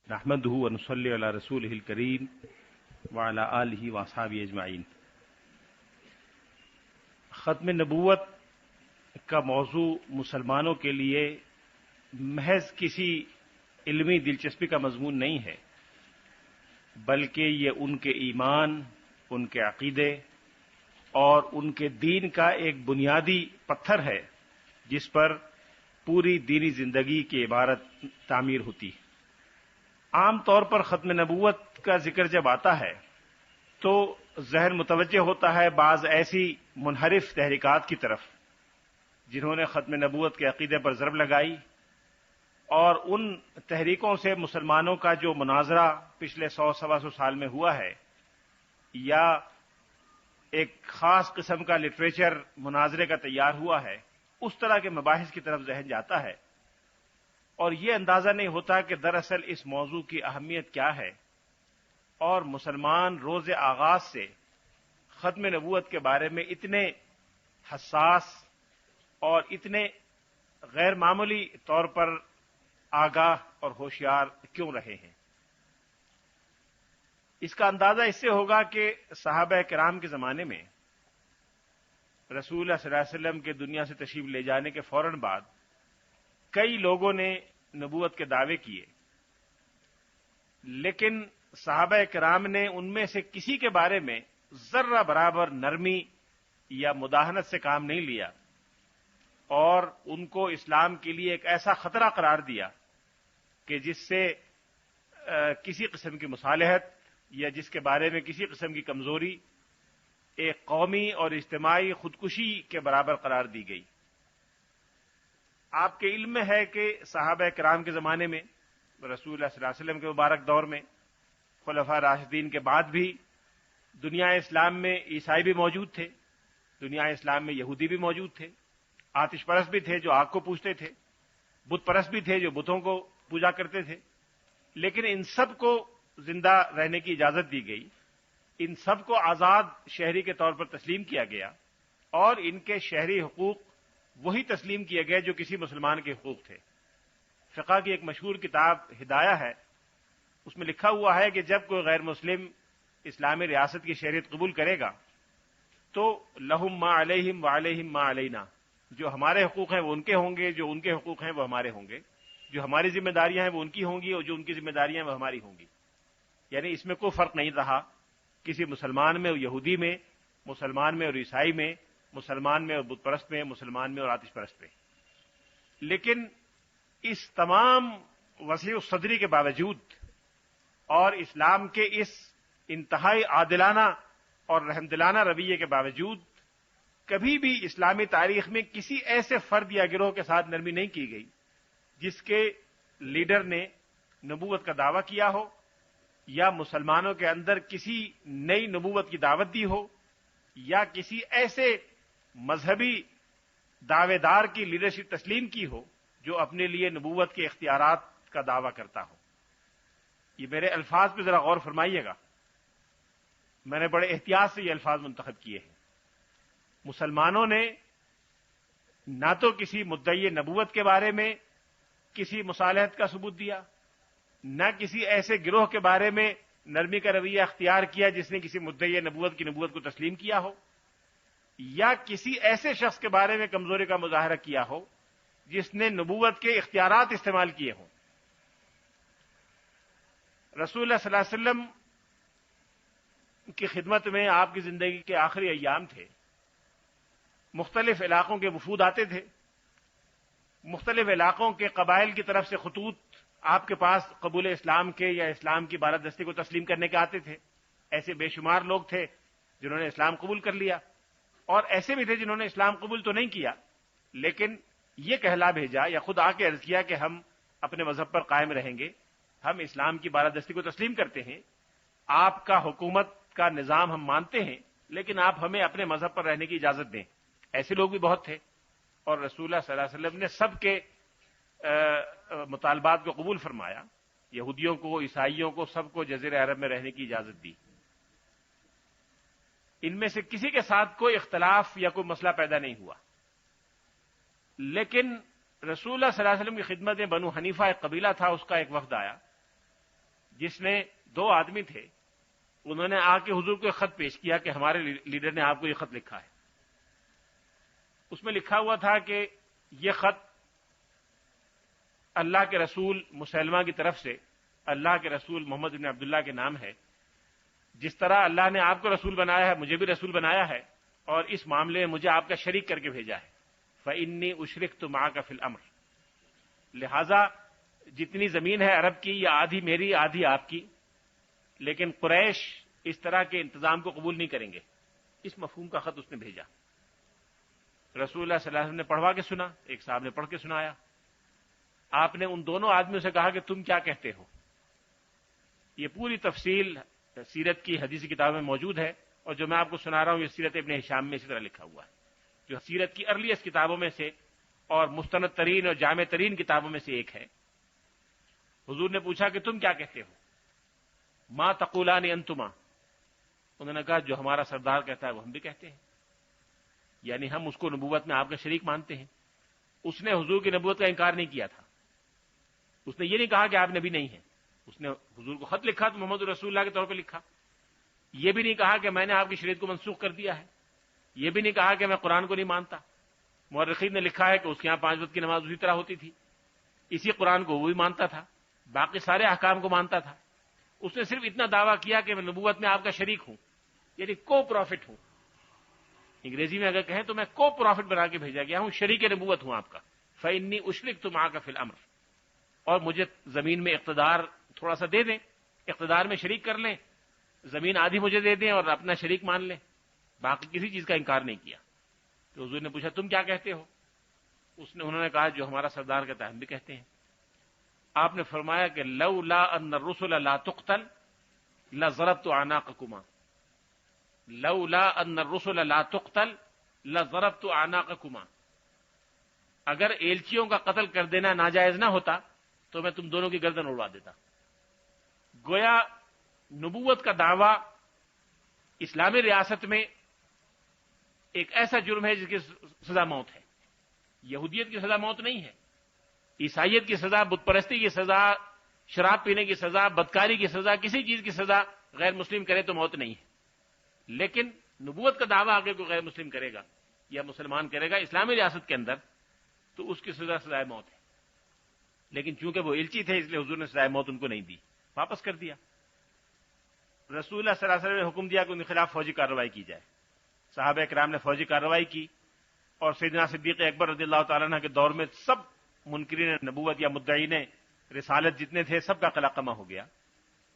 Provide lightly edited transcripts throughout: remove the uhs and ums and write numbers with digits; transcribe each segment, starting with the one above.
نحمدہ ونصلی علی رسولہ الکریم وعلی آلہ واصحابہ اجمعین۔ ختم نبوت کا موضوع مسلمانوں کے لیے محض کسی علمی دلچسپی کا مضمون نہیں ہے، بلکہ یہ ان کے ایمان، ان کے عقیدے اور ان کے دین کا ایک بنیادی پتھر ہے جس پر پوری دینی زندگی کی عبارت تعمیر ہوتی ہے۔ عام طور پر ختم نبوت کا ذکر جب آتا ہے تو ذہن متوجہ ہوتا ہے بعض ایسی منحرف تحریکات کی طرف جنہوں نے ختم نبوت کے عقیدے پر ضرب لگائی، اور ان تحریکوں سے مسلمانوں کا جو مناظرہ پچھلے 100-125 سال میں ہوا ہے، یا ایک خاص قسم کا لٹریچر مناظرے کا تیار ہوا ہے، اس طرح کے مباحث کی طرف ذہن جاتا ہے، اور یہ اندازہ نہیں ہوتا کہ دراصل اس موضوع کی اہمیت کیا ہے، اور مسلمان روز آغاز سے ختم نبوت کے بارے میں اتنے حساس اور اتنے غیر معمولی طور پر آگاہ اور ہوشیار کیوں رہے ہیں۔ اس کا اندازہ اس سے ہوگا کہ صحابہ کرام کے زمانے میں رسول اللہ صلی اللہ علیہ وسلم کے دنیا سے تشریف لے جانے کے فوراً بعد کئی لوگوں نے نبوت کے دعوے کیے، لیکن صحابہ کرام نے ان میں سے کسی کے بارے میں ذرہ برابر نرمی یا مداہنت سے کام نہیں لیا، اور ان کو اسلام کے لیے ایک ایسا خطرہ قرار دیا کہ جس سے کسی قسم کی مصالحت یا جس کے بارے میں کسی قسم کی کمزوری ایک قومی اور اجتماعی خودکشی کے برابر قرار دی گئی۔ آپ کے علم میں ہے کہ صحابہ کرام کے زمانے میں، رسول اللہ صلی اللہ علیہ وسلم کے مبارک دور میں، خلفاء راشدین کے بعد بھی دنیا اسلام میں عیسائی بھی موجود تھے، دنیا اسلام میں یہودی بھی موجود تھے، آتش پرست بھی تھے جو آگ کو پوجتے تھے، بت پرست بھی تھے جو بتوں کو پوجا کرتے تھے، لیکن ان سب کو زندہ رہنے کی اجازت دی گئی، ان سب کو آزاد شہری کے طور پر تسلیم کیا گیا، اور ان کے شہری حقوق وہی تسلیم کیے گئے جو کسی مسلمان کے حقوق تھے۔ فقہ کی ایک مشہور کتاب ہدایہ ہے، اس میں لکھا ہوا ہے کہ جب کوئی غیر مسلم اسلامی ریاست کی شہریت قبول کرے گا تو لہم ما علیہم وعلیہم ما علینا، جو ہمارے حقوق ہیں وہ ان کے ہوں گے، جو ان کے حقوق ہیں وہ ہمارے ہوں گے، جو ہماری ذمہ داریاں ہیں وہ ان کی ہوں گی، اور جو ان کی ذمہ داریاں ہیں وہ ہماری ہوں گی۔ یعنی اس میں کوئی فرق نہیں رہا کسی مسلمان میں اور یہودی میں، مسلمان میں اور عیسائی میں، مسلمان میں اور بت پرست میں، مسلمان میں اور آتش پرست میں۔ لیکن اس تمام وسیع الصدری کے باوجود اور اسلام کے اس انتہائی عادلانہ اور رحمدلانہ رویے کے باوجود کبھی بھی اسلامی تاریخ میں کسی ایسے فرد یا گروہ کے ساتھ نرمی نہیں کی گئی جس کے لیڈر نے نبوت کا دعویٰ کیا ہو، یا مسلمانوں کے اندر کسی نئی نبوت کی دعوت دی ہو، یا کسی ایسے مذہبی دعوے دار کی لیڈرشپ تسلیم کی ہو جو اپنے لیے نبوت کے اختیارات کا دعویٰ کرتا ہو۔ یہ میرے الفاظ پہ ذرا غور فرمائیے گا، میں نے بڑے احتیاط سے یہ الفاظ منتخب کیے ہیں۔ مسلمانوں نے نہ تو کسی مدعی نبوت کے بارے میں کسی مصالحت کا ثبوت دیا، نہ کسی ایسے گروہ کے بارے میں نرمی کا رویہ اختیار کیا جس نے کسی مدعی نبوت کی نبوت کو تسلیم کیا ہو، یا کسی ایسے شخص کے بارے میں کمزوری کا مظاہرہ کیا ہو جس نے نبوت کے اختیارات استعمال کیے ہوں۔ رسول اللہ صلی اللہ علیہ وسلم کی خدمت میں آپ کی زندگی کے آخری ایام تھے، مختلف علاقوں کے وفود آتے تھے، مختلف علاقوں کے قبائل کی طرف سے خطوط آپ کے پاس قبول اسلام کے یا اسلام کی بالادستی کو تسلیم کرنے کے آتے تھے۔ ایسے بے شمار لوگ تھے جنہوں نے اسلام قبول کر لیا، اور ایسے بھی تھے جنہوں نے اسلام قبول تو نہیں کیا لیکن یہ کہلا بھیجا یا خود آ کے عرض کیا کہ ہم اپنے مذہب پر قائم رہیں گے، ہم اسلام کی بالادستی کو تسلیم کرتے ہیں، آپ کا حکومت کا نظام ہم مانتے ہیں، لیکن آپ ہمیں اپنے مذہب پر رہنے کی اجازت دیں۔ ایسے لوگ بھی بہت تھے، اور رسول اللہ صلی اللہ علیہ وسلم نے سب کے مطالبات کو قبول فرمایا، یہودیوں کو، عیسائیوں کو، سب کو جزیرہ عرب میں رہنے کی اجازت دی۔ ان میں سے کسی کے ساتھ کوئی اختلاف یا کوئی مسئلہ پیدا نہیں ہوا، لیکن رسول اللہ صلی اللہ علیہ وسلم کی خدمت میں بنو حنیفہ ایک قبیلہ تھا، اس کا ایک وفد آیا، جس نے 2 آدمی تھے، انہوں نے آ کے حضور کو ایک خط پیش کیا کہ ہمارے لیڈر نے آپ کو یہ خط لکھا ہے۔ اس میں لکھا ہوا تھا کہ یہ خط اللہ کے رسول مسلمہ کی طرف سے اللہ کے رسول محمد بن عبداللہ کے نام ہے، جس طرح اللہ نے آپ کو رسول بنایا ہے مجھے بھی رسول بنایا ہے، اور اس معاملے میں مجھے آپ کا شریک کر کے بھیجا ہے۔ فَإِنِّي أُشْرِكْتُ مَعَكَ فِي الْأَمْرِ، لہذا جتنی زمین ہے عرب کی، یہ آدھی میری آدھی آپ کی، لیکن قریش اس طرح کے انتظام کو قبول نہیں کریں گے۔ اس مفہوم کا خط اس نے بھیجا۔ رسول اللہ صلی اللہ علیہ وسلم نے پڑھوا کے سنا، ایک صاحب نے پڑھ کے سنایا۔ آپ نے ان دونوں آدمیوں سے کہا کہ تم کیا کہتے ہو؟ یہ پوری تفصیل سیرت کی حدیثی کتاب میں موجود ہے، اور جو میں آپ کو سنا رہا ہوں یہ سیرت ابن ہشام میں اسی طرح لکھا ہوا ہے، جو سیرت کی ارلیسٹ کتابوں میں سے اور مستند ترین اور جامع ترین کتابوں میں سے ایک ہے۔ حضور نے پوچھا کہ تم کیا کہتے ہو؟ ما تقولان انتما، انہوں نے کہا جو ہمارا سردار کہتا ہے وہ ہم بھی کہتے ہیں، یعنی ہم اس کو نبوت میں آپ کا شریک مانتے ہیں۔ اس نے حضور کی نبوت کا انکار نہیں کیا تھا، اس نے یہ نہیں کہا کہ آپ نبی نہیں ہیں، اس نے حضور کو خط لکھا تو محمد رسول اللہ کے طور پہ لکھا، یہ بھی نہیں کہا کہ میں نے آپ کی شریعت کو منسوخ کر دیا ہے، یہ بھی نہیں کہا کہ میں قرآن کو نہیں مانتا۔ مورخین نے لکھا ہے کہ اس کے یہاں 5 وقت کی نماز اسی طرح ہوتی تھی، اسی قرآن کو وہ بھی مانتا تھا، باقی سارے احکام کو مانتا تھا۔ اس نے صرف اتنا دعویٰ کیا کہ میں نبوت میں آپ کا شریک ہوں، یعنی کو پروفٹ ہوں، انگریزی میں اگر کہیں تو میں کو پروفٹ بنا کے بھیجا گیا ہوں، شریک نبوت ہوں آپ کا۔ فَإِنِّي أُشْرِكْتُ مَعَكَ فِي الْأَمْرِ، اور مجھے زمین میں اقتدار تھوڑا سا دے دیں، اقتدار میں شریک کر لیں، زمین آدھی مجھے دے دیں اور اپنا شریک مان لیں، باقی کسی چیز کا انکار نہیں کیا۔ تو حضور نے پوچھا تم کیا کہتے ہو؟ انہوں نے کہا جو ہمارا سردار کہتا ہے ہم بھی کہتے ہیں۔ آپ نے فرمایا کہ لولا ان الرسل لا تقتل لضربت اعناقكما، لولا ان الرسل لا تقتل لضربت اعناقكما، اگر ایلچیوں کا قتل کر دینا ناجائز نہ ہوتا تو میں تم دونوں کی گردن اڑوا دیتا۔ گویا نبوت کا دعویٰ اسلامی ریاست میں ایک ایسا جرم ہے جس کی سزا موت ہے۔ یہودیت کی سزا موت نہیں ہے، عیسائیت کی سزا، بت پرستی کی سزا، شراب پینے کی سزا، بدکاری کی سزا، کسی چیز کی سزا غیر مسلم کرے تو موت نہیں ہے، لیکن نبوت کا دعویٰ اگر کوئی غیر مسلم کرے گا یا مسلمان کرے گا اسلامی ریاست کے اندر تو اس کی سزائے موت ہے، لیکن چونکہ وہ الچی تھے اس لیے حضور نے سزائے موت ان کو نہیں دی، واپس کر دیا۔ رسول اللہ صلی اللہ علیہ وسلم نے حکم دیا کہ ان کے خلاف فوجی کارروائی کی جائے۔ صحابہ کرام نے فوجی کارروائی کی، اور سیدنا صدیق اکبر رضی اللہ تعالیٰ عنہ کے دور میں سب منکرین نبوت یا مدعین رسالت جتنے تھے سب کا قلقمہ ہو گیا،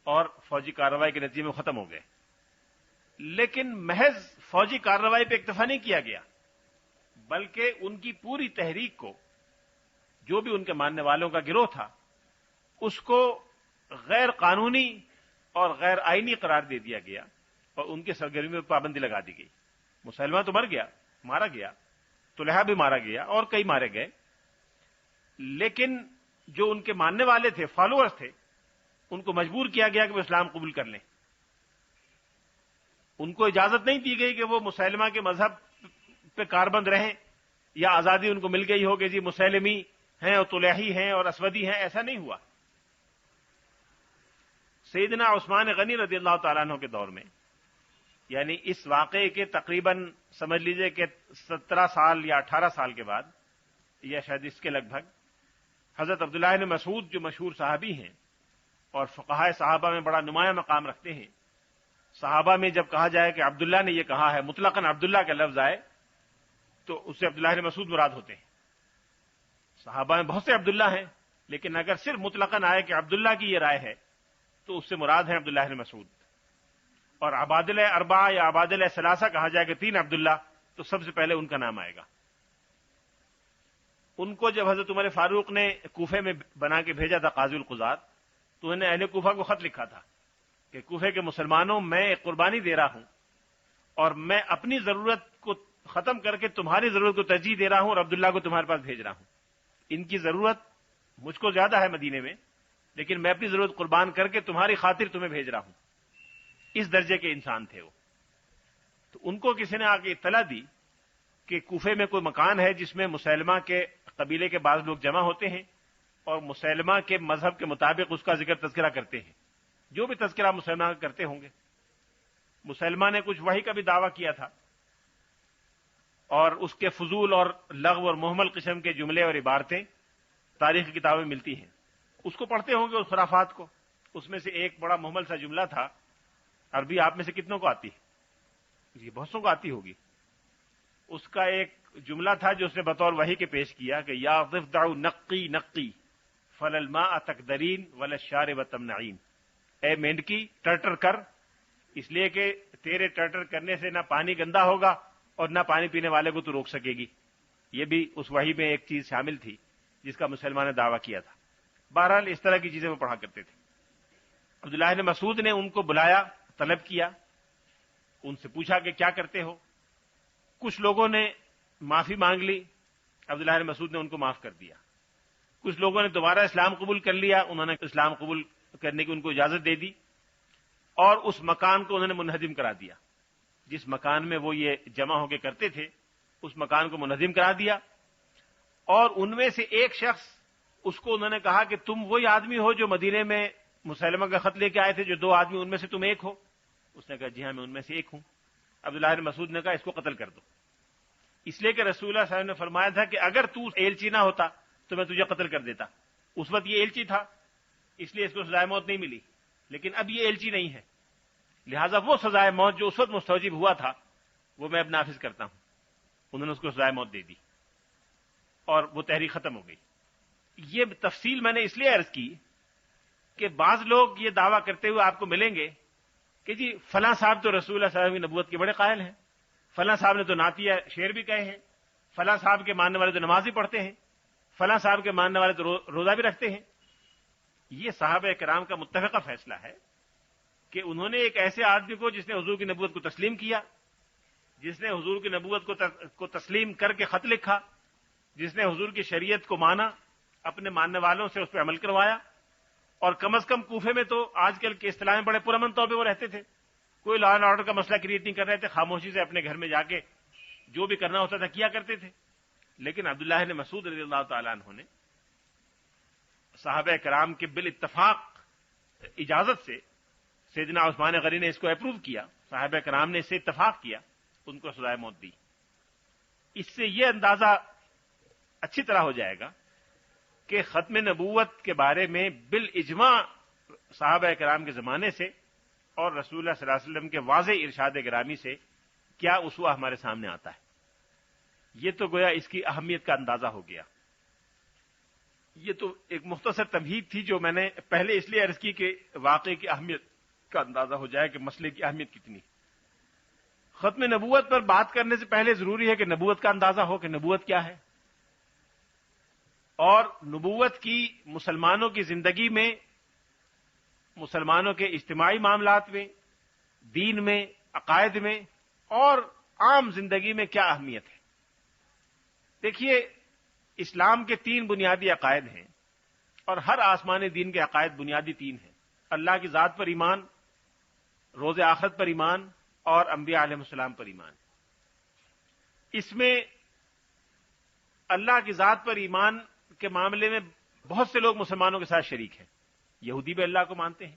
اور فوجی کارروائی کے نتیجے میں ختم ہو گئے۔ لیکن محض فوجی کارروائی پہ اکتفا نہیں کیا گیا، بلکہ ان کی پوری تحریک کو، جو بھی ان کے ماننے والوں کا گروہ تھا، اس کو غیر قانونی اور غیر آئینی قرار دے دیا گیا، اور ان کی سرگرمیوں پر پابندی لگا دی گئی۔ مسلمہ تو مر گیا، مارا گیا، طلحہ بھی مارا گیا اور کئی مارے گئے، لیکن جو ان کے ماننے والے تھے، فالوورز تھے، ان کو مجبور کیا گیا کہ وہ اسلام قبول کر لیں۔ ان کو اجازت نہیں دی گئی کہ وہ مسلمہ کے مذہب پہ کاربند رہیں، یا آزادی ان کو مل گئی ہو کہ جی مسلمی ہیں اور طلحی ہیں اور اسودی ہیں، ایسا نہیں ہوا۔ سیدنا عثمان غنی رضی اللہ تعالیٰ عنہ کے دور میں، یعنی اس واقعے کے تقریباً سمجھ لیجئے کہ 17 سال یا 18 سال کے بعد، یا شاید اس کے لگ بھگ، حضرت عبداللہ بن مسعود جو مشہور صحابی ہیں اور فقہائے صحابہ میں بڑا نمایاں مقام رکھتے ہیں، صحابہ میں جب کہا جائے کہ عبداللہ نے یہ کہا ہے، مطلقاً عبداللہ کا لفظ آئے تو اس سے عبداللہ بن مسعود مراد ہوتے ہیں۔ صحابہ میں بہت سے عبداللہ ہیں، لیکن اگر صرف مطلقاً آئے کہ عبداللہ کی یہ رائے ہے تو اس سے مراد ہے عبداللہ بن مسعود۔ اور عبادلہ اربعہ یا عبادلہ ثلاثہ کہا جائے کہ 3 عبداللہ، تو سب سے پہلے ان کا نام آئے گا۔ ان کو جب حضرت عمر فاروق نے کوفے میں بنا کے بھیجا تھا قاضی القضات، تو انہوں نے اہل کوفہ کو خط لکھا تھا کہ کوفے کے مسلمانوں، میں ایک قربانی دے رہا ہوں، اور میں اپنی ضرورت کو ختم کر کے تمہاری ضرورت کو ترجیح دے رہا ہوں، اور عبداللہ کو تمہارے پاس بھیج رہا ہوں۔ ان کی ضرورت مجھ کو زیادہ ہے مدینے میں، لیکن میں اپنی ضرورت قربان کر کے تمہاری خاطر تمہیں بھیج رہا ہوں۔ اس درجے کے انسان تھے وہ۔ تو ان کو کسی نے آ کے اطلاع دی کہ کوفے میں کوئی مکان ہے جس میں مسلمہ کے قبیلے کے بعض لوگ جمع ہوتے ہیں اور مسلمہ کے مذہب کے مطابق اس کا ذکر تذکرہ کرتے ہیں، جو بھی تذکرہ مسلمان کرتے ہوں گے. مسلمان نے کچھ وحی کا بھی دعویٰ کیا تھا اور اس کے فضول اور لغو اور محمل قسم کے جملے اور عبارتیں تاریخ کی کتابیں ملتی ہیں. اس کو پڑھتے ہوں گے اس خرافات کو. اس میں سے ایک بڑا محمل سا جملہ تھا. عربی آپ میں سے کتنوں کو آتی ہے؟ جی بہت سو کو آتی ہوگی. اس کا ایک جملہ تھا جو اس نے بطور وحی کے پیش کیا کہ یا ضفدع نقی نقی فل الماء تقدرین وللشارب تمنعین. اے مینڈکی ٹرٹر کر، اس لیے کہ تیرے ٹرٹر کرنے سے نہ پانی گندا ہوگا اور نہ پانی پینے والے کو تو روک سکے گی. یہ بھی اس وحی میں ایک چیز شامل تھی جس کا مسلمان نے دعویٰ کیا تھا. بہرحال اس طرح کی چیزیں وہ پڑھا کرتے تھے. عبداللہ بن مسعود نے ان کو بلایا، طلب کیا، ان سے پوچھا کہ کیا کرتے ہو. کچھ لوگوں نے معافی مانگ لی، عبداللہ بن مسعود نے ان کو معاف کر دیا. کچھ لوگوں نے دوبارہ اسلام قبول کر لیا، انہوں نے اسلام قبول کرنے کی ان کو اجازت دے دی اور اس مکان کو انہوں نے منہدم کرا دیا. جس مکان میں وہ یہ جمع ہو کے کرتے تھے اس مکان کو منہدم کرا دیا. اور ان میں سے ایک شخص، اس کو انہوں نے کہا کہ تم وہی آدمی ہو جو مدینے میں مسلمہ کا خط لے کے آئے تھے، جو 2 آدمی ان میں سے تم ایک ہو. اس نے کہا جی ہاں میں ان میں سے ایک ہوں. عبداللہ بن مسعود نے کہا اس کو قتل کر دو، اس لیے کہ رسول اللہ صلی اللہ علیہ وسلم نے فرمایا تھا کہ اگر تو ایلچی نہ ہوتا تو میں تجھے قتل کر دیتا. اس وقت یہ ایلچی تھا اس لیے اس کو سزائے موت نہیں ملی، لیکن اب یہ ایلچی نہیں ہے، لہذا وہ سزائے موت جو اس وقت مستوجب ہوا تھا وہ میں اب نافذ کرتا ہوں. انہوں نے اس کو سزائے موت دے دی اور وہ تحریک ختم ہو گئی. یہ تفصیل میں نے اس لیے عرض کی کہ بعض لوگ یہ دعویٰ کرتے ہوئے آپ کو ملیں گے کہ جی فلاں صاحب تو رسول اللہ صلی اللہ علیہ وسلم کی نبوت کے بڑے قائل ہیں، فلاں صاحب نے تو نعتیہ شعر بھی کہے ہیں، فلاں صاحب کے ماننے والے تو نماز بھی پڑھتے ہیں، فلاں صاحب کے ماننے والے تو روزہ بھی رکھتے ہیں. یہ صحابہ کرام کا متفقہ فیصلہ ہے کہ انہوں نے ایک ایسے آدمی کو جس نے حضور کی نبوت کو تسلیم کیا، جس نے حضور کی نبوت کو تسلیم کر کے خط لکھا، جس نے حضور کی شریعت کو مانا، اپنے ماننے والوں سے اس پہ عمل کروایا، اور کم از کم کوفے میں تو آج کل کے اصطلاح میں بڑے پرامن طور پہ وہ رہتے تھے. کوئی لا اینڈ آرڈر کا مسئلہ کریٹ نہیں کر رہے تھے، خاموشی سے اپنے گھر میں جا کے جو بھی کرنا ہوتا تھا کیا کرتے تھے. لیکن عبداللہ بن مسعود رضی اللہ تعالیٰ عنہ نے صحابہ کرام کے بالاتفاق اجازت سے سیدنا عثمان غنی نے اس کو اپروو کیا، صحابہ کرام نے اس سے اتفاق کیا، ان کو سزائے موت دی. اس سے یہ اندازہ اچھی طرح ہو جائے گا کہ ختم نبوت کے بارے میں بالاجماع صحابہ کرام کے زمانے سے اور رسول اللہ صلی اللہ علیہ وسلم کے واضح ارشاد گرامی سے کیا اسوہ ہمارے سامنے آتا ہے. یہ تو گویا اس کی اہمیت کا اندازہ ہو گیا. یہ تو ایک مختصر تمہید تھی جو میں نے پہلے اس لیے عرض کی کہ واقعے کی اہمیت کا اندازہ ہو جائے کہ مسئلے کی اہمیت کتنی. ختم نبوت پر بات کرنے سے پہلے ضروری ہے کہ نبوت کا اندازہ ہو کہ نبوت کیا ہے، اور نبوت کی مسلمانوں کی زندگی میں، مسلمانوں کے اجتماعی معاملات میں، دین میں، عقائد میں اور عام زندگی میں کیا اہمیت ہے. دیکھیے اسلام کے 3 بنیادی عقائد ہیں اور ہر آسمانی دین کے عقائد بنیادی 3 ہیں. اللہ کی ذات پر ایمان، روز آخرت پر ایمان اور انبیاء علیہ السلام پر ایمان. اس میں اللہ کی ذات پر ایمان کے معاملے میں بہت سے لوگ مسلمانوں کے ساتھ شریک ہیں. یہودی بھی اللہ کو مانتے ہیں،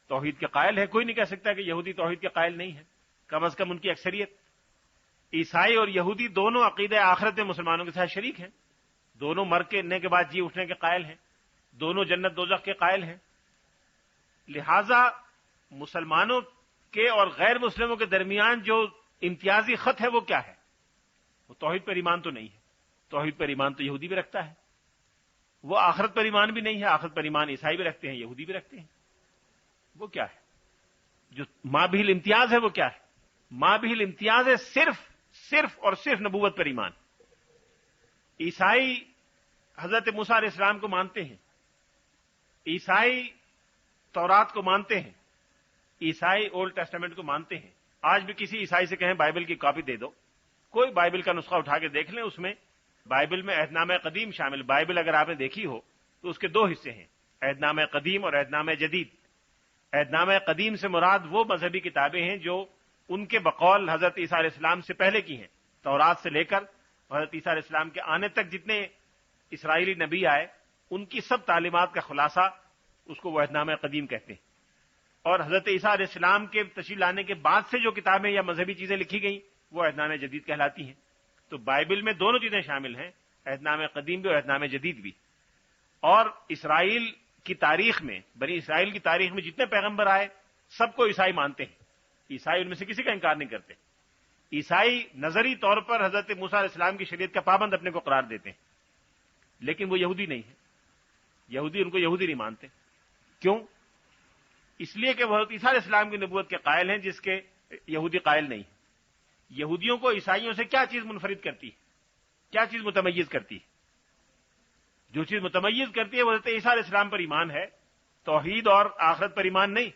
توحید کے قائل ہے، کوئی نہیں کہہ سکتا کہ یہودی توحید کے قائل نہیں ہے، کم از کم ان کی اکثریت. عیسائی اور یہودی دونوں عقیدہ آخرت میں مسلمانوں کے ساتھ شریک ہیں، دونوں مرنے کے بعد جی اٹھنے کے قائل ہیں، دونوں جنت دوزخ کے قائل ہیں. لہذا مسلمانوں کے اور غیر مسلموں کے درمیان جو امتیازی خط ہے وہ کیا ہے؟ وہ توحید پر ایمان تو نہیں ہے. توحید پر ایمان تو یہودی بھی رکھتا ہے. وہ آخرت پر ایمان بھی نہیں ہے، آخرت پر ایمان عیسائی بھی رکھتے ہیں، یہودی بھی رکھتے ہیں. وہ کیا ہے جو مابہ الامتیاز ہے؟ وہ کیا ہے؟ مابہ الامتیاز ہے صرف اور صرف نبوت پر ایمان. عیسائی حضرت موسیٰ علیہ السلام کو مانتے ہیں، عیسائی تورات کو مانتے ہیں، عیسائی اولڈ ٹیسٹامنٹ کو مانتے ہیں. آج بھی کسی عیسائی سے کہیں بائبل کی کاپی دے دو، کوئی بائبل کا نسخہ اٹھا کے دیکھ لیں، اس میں بائبل میں عہد نامہ قدیم شامل. بائبل اگر آپ نے دیکھی ہو تو اس کے 2 حصے ہیں، عہد نامہ قدیم اور عہد نامہ جدید. عہد نامہ قدیم سے مراد وہ مذہبی کتابیں ہیں جو ان کے بقول حضرت عیسیٰ علیہ السلام سے پہلے کی ہیں. تورات سے لے کر حضرت عیسیٰ علیہ السلام کے آنے تک جتنے اسرائیلی نبی آئے ان کی سب تعلیمات کا خلاصہ اس کو وہ عہد نامہ قدیم کہتے ہیں. اور حضرت عیسیٰ علیہ السلام کے تشریف لانے کے بعد سے جو کتابیں یا مذہبی چیزیں لکھی گئیں وہ عہدنامہ جدید کہلاتی ہیں. تو بائبل میں دونوں چیزیں شامل ہیں، عہدنامہ قدیم بھی اور عہدنامہ جدید بھی. اور اسرائیل کی تاریخ میں، بنی اسرائیل کی تاریخ میں جتنے پیغمبر آئے سب کو عیسائی مانتے ہیں. عیسائی ان میں سے کسی کا انکار نہیں کرتے. عیسائی نظری طور پر حضرت موسیٰ علیہ السلام کی شریعت کا پابند اپنے کو قرار دیتے ہیں، لیکن وہ یہودی نہیں ہے. یہودی ان کو یہودی نہیں مانتے. کیوں؟ اس لیے کہ وہ حضرت عیسیٰ علیہ السلام کی نبوت کے قائل ہیں، جس کے یہودی قائل نہیں ہیں. یہودیوں کو عیسائیوں سے کیا چیز منفرد کرتی ہے؟ کیا چیز متمیز کرتی ہے؟ جو چیز متمیز کرتی ہے وہ حضرت عیسیٰ علیہ السلام پر ایمان ہے، توحید اور آخرت پر ایمان نہیں.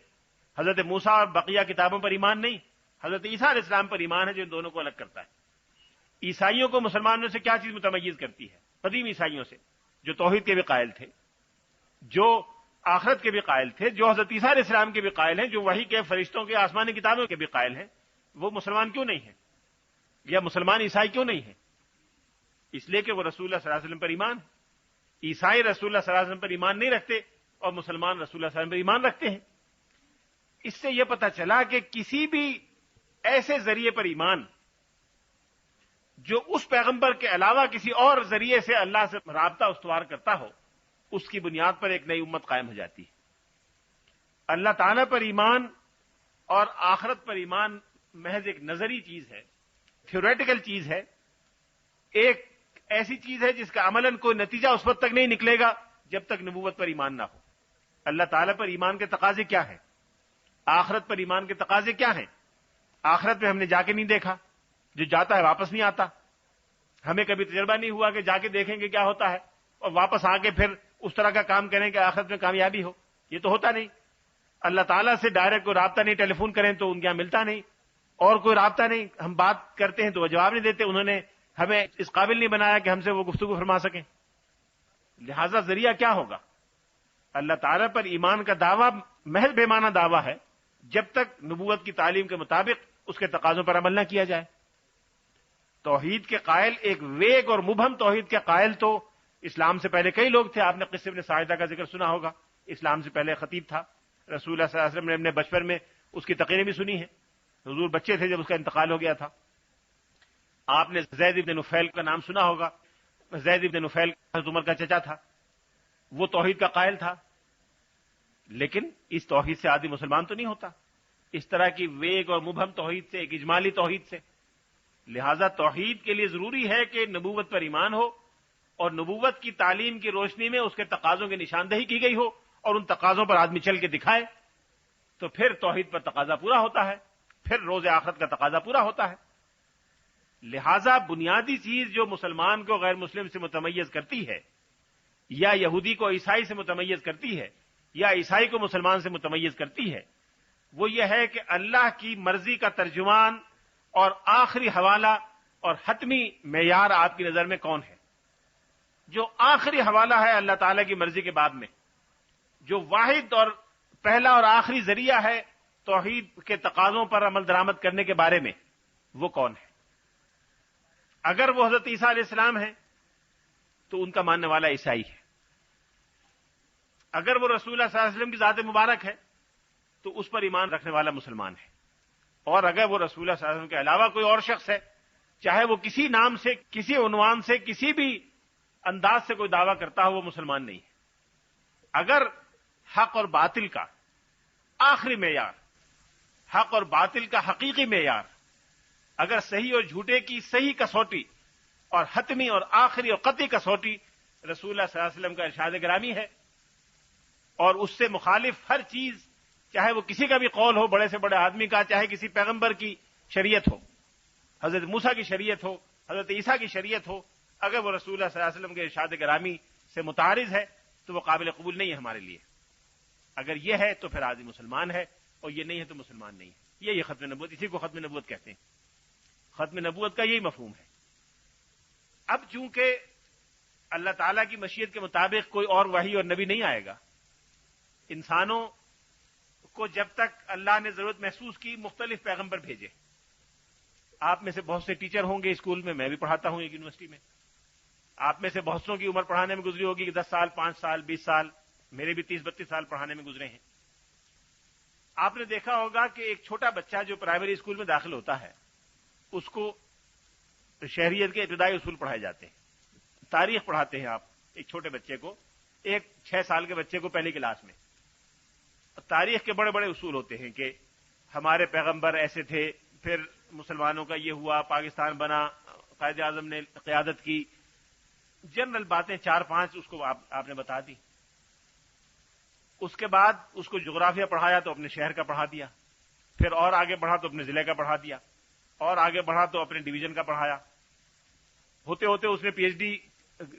حضرت موسیٰ اور بقیہ کتابوں پر ایمان نہیں، حضرت عیسیٰ علیہ السلام پر ایمان ہے، جو ان دونوں کو الگ کرتا ہے. عیسائیوں کو مسلمانوں سے کیا چیز متمیز کرتی ہے؟ قدیم عیسائیوں سے، جو توحید کے بھی قائل تھے، جو آخرت کے بھی قائل تھے، جو حضرت عیسیٰ علیہ السلام کے بھی قائل ہیں، جو وحی کے فرشتوں کے آسمانی کتابوں کے بھی قائل ہیں. وہ مسلمان کیوں نہیں ہیں؟ یا مسلمان عیسائی کیوں نہیں ہیں؟ اس لیے کہ وہ رسول اللہ صلی اللہ علیہ وسلم پر ایمان ہے. عیسائی رسول اللہ صلی اللہ علیہ وسلم پر ایمان نہیں رکھتے اور مسلمان رسول اللہ صلی اللہ علیہ وسلم پر ایمان رکھتے ہیں. اس سے یہ پتہ چلا کہ کسی بھی ایسے ذریعے پر ایمان جو اس پیغمبر کے علاوہ کسی اور ذریعے سے اللہ سے رابطہ استوار کرتا ہو، اس کی بنیاد پر ایک نئی امت قائم ہو جاتی ہے. اللہ تعالیٰ پر ایمان اور آخرت پر ایمان محض ایک نظری چیز ہے، تھیوریٹیکل چیز ہے، ایک ایسی چیز ہے جس کا عملاً کوئی نتیجہ اس وقت تک نہیں نکلے گا جب تک نبوت پر ایمان نہ ہو. اللہ تعالیٰ پر ایمان کے تقاضے کیا ہیں؟ آخرت پر ایمان کے تقاضے کیا ہیں؟ آخرت میں ہم نے جا کے نہیں دیکھا، جو جاتا ہے واپس نہیں آتا. ہمیں کبھی تجربہ نہیں ہوا کہ جا کے دیکھیں گے کیا ہوتا ہے اور واپس آ کے پھر اس طرح کا کام کریں کہ آخرت میں کامیابی ہو. یہ تو ہوتا نہیں. اللہ تعالیٰ سے ڈائریکٹ کوئی رابطہ نہیں، ٹیلی فون کریں تو ان کے یہاں ملتا نہیں، اور کوئی رابطہ نہیں، ہم بات کرتے ہیں تو وہ جواب نہیں دیتے. انہوں نے ہمیں اس قابل نہیں بنایا کہ ہم سے وہ گفتگو فرما سکیں. لہذا ذریعہ کیا ہوگا؟ اللہ تعالیٰ پر ایمان کا دعویٰ محض بے معنی دعویٰ ہے جب تک نبوت کی تعلیم کے مطابق اس کے تقاضوں پر عمل نہ کیا جائے. توحید کے قائل، ایک ویگ اور مبہم توحید کے قائل تو اسلام سے پہلے کئی لوگ تھے. آپ نے قصے ابن ساعدہ کا ذکر سنا ہوگا. اسلام سے پہلے خطیب تھا. رسول اللہ صلی اللہ علیہ وسلم نے اپنے بچپن میں اس کی تقریریں بھی سنی ہیں. حضور بچے تھے جب اس کا انتقال ہو گیا تھا. آپ نے زید ابن نفیل کا نام سنا ہوگا. زید ابن نفیل حضرت عمر کا چچا تھا. وہ توحید کا قائل تھا، لیکن اس توحید سے آدمی مسلمان تو نہیں ہوتا. اس طرح کی ویگ اور مبہم توحید سے، ایک اجمالی توحید سے. لہذا توحید کے لیے ضروری ہے کہ نبوت پر ایمان ہو اور نبوت کی تعلیم کی روشنی میں اس کے تقاضوں کی نشاندہی کی گئی ہو اور ان تقاضوں پر آدمی چل کے دکھائے، تو پھر توحید پر تقاضا پورا ہوتا ہے، پھر روز آخرت کا تقاضا پورا ہوتا ہے. لہذا بنیادی چیز جو مسلمان کو غیر مسلم سے متمیز کرتی ہے، یا یہودی کو عیسائی سے متمیز کرتی ہے، یا عیسائی کو مسلمان سے متمیز کرتی ہے، وہ یہ ہے کہ اللہ کی مرضی کا ترجمان اور آخری حوالہ اور حتمی معیار آپ کی نظر میں کون ہے؟ جو آخری حوالہ ہے اللہ تعالیٰ کی مرضی کے بعد میں، جو واحد اور پہلا اور آخری ذریعہ ہے توحید کے تقاضوں پر عمل درآمد کرنے کے بارے میں، وہ کون ہے؟ اگر وہ حضرت عیسیٰ علیہ السلام ہیں تو ان کا ماننے والا عیسائی ہے. اگر وہ رسول اللہ صلی اللہ علیہ وسلم کی ذات مبارک ہے تو اس پر ایمان رکھنے والا مسلمان ہے. اور اگر وہ رسول اللہ صلی اللہ علیہ وسلم کے علاوہ کوئی اور شخص ہے، چاہے وہ کسی نام سے، کسی عنوان سے، کسی بھی انداز سے کوئی دعویٰ کرتا ہو، وہ مسلمان نہیں ہے. اگر حق اور باطل کا آخری معیار، حق اور باطل کا حقیقی معیار، اگر صحیح اور جھوٹے کی صحیح کسوٹی اور حتمی اور آخری اور قطعی کسوٹی رسول اللہ صلی اللہ علیہ وسلم کا ارشاد گرامی ہے، اور اس سے مخالف ہر چیز، چاہے وہ کسی کا بھی قول ہو، بڑے سے بڑے آدمی کا، چاہے کسی پیغمبر کی شریعت ہو، حضرت موسیٰ کی شریعت ہو، حضرت عیسیٰ کی شریعت ہو، اگر وہ رسول اللہ صلی اللہ علیہ وسلم کے ارشاد گرامی سے متعارض ہے تو وہ قابل قبول نہیں ہے ہمارے لیے. اگر یہ ہے تو پھر آدمی مسلمان ہے، اور یہ نہیں ہے تو مسلمان نہیں ہے. یہ ختم نبوت، اسی کو ختم نبوت کہتے ہیں. ختم نبوت کا یہی مفہوم ہے. اب چونکہ اللہ تعالیٰ کی مشیت کے مطابق کوئی اور وحی اور نبی نہیں آئے گا، انسانوں کو جب تک اللہ نے ضرورت محسوس کی مختلف پیغمبر بھیجے. آپ میں سے بہت سے ٹیچر ہوں گے اسکول میں، میں بھی پڑھاتا ہوں ایک یونیورسٹی میں. آپ میں سے بہت سوں کی عمر پڑھانے میں گزری ہوگی کہ 10 سال، 5 سال، 20 سال، میرے بھی 30-32 سال پڑھانے میں گزرے ہیں. آپ نے دیکھا ہوگا کہ ایک چھوٹا بچہ جو پرائمری اسکول میں داخل ہوتا ہے اس کو شہریت کے ابتدائی اصول پڑھائے جاتے ہیں، تاریخ پڑھاتے ہیں آپ ایک چھوٹے بچے کو، ایک 6 سال کے بچے کو پہلی کلاس میں تاریخ کے بڑے بڑے اصول ہوتے ہیں کہ ہمارے پیغمبر ایسے تھے، پھر مسلمانوں کا یہ ہوا، پاکستان بنا، قائد اعظم نے قیادت کی، جنرل باتیں 4-5 اس کو آپ نے بتا دی۔ اس کے بعد اس کو جغرافیہ پڑھایا تو اپنے شہر کا پڑھا دیا، پھر اور آگے بڑھا تو اپنے ضلع کا پڑھا دیا، اور آگے بڑھا تو اپنے ڈویژن کا پڑھایا۔ ہوتے ہوتے اس نے پی ایچ ڈی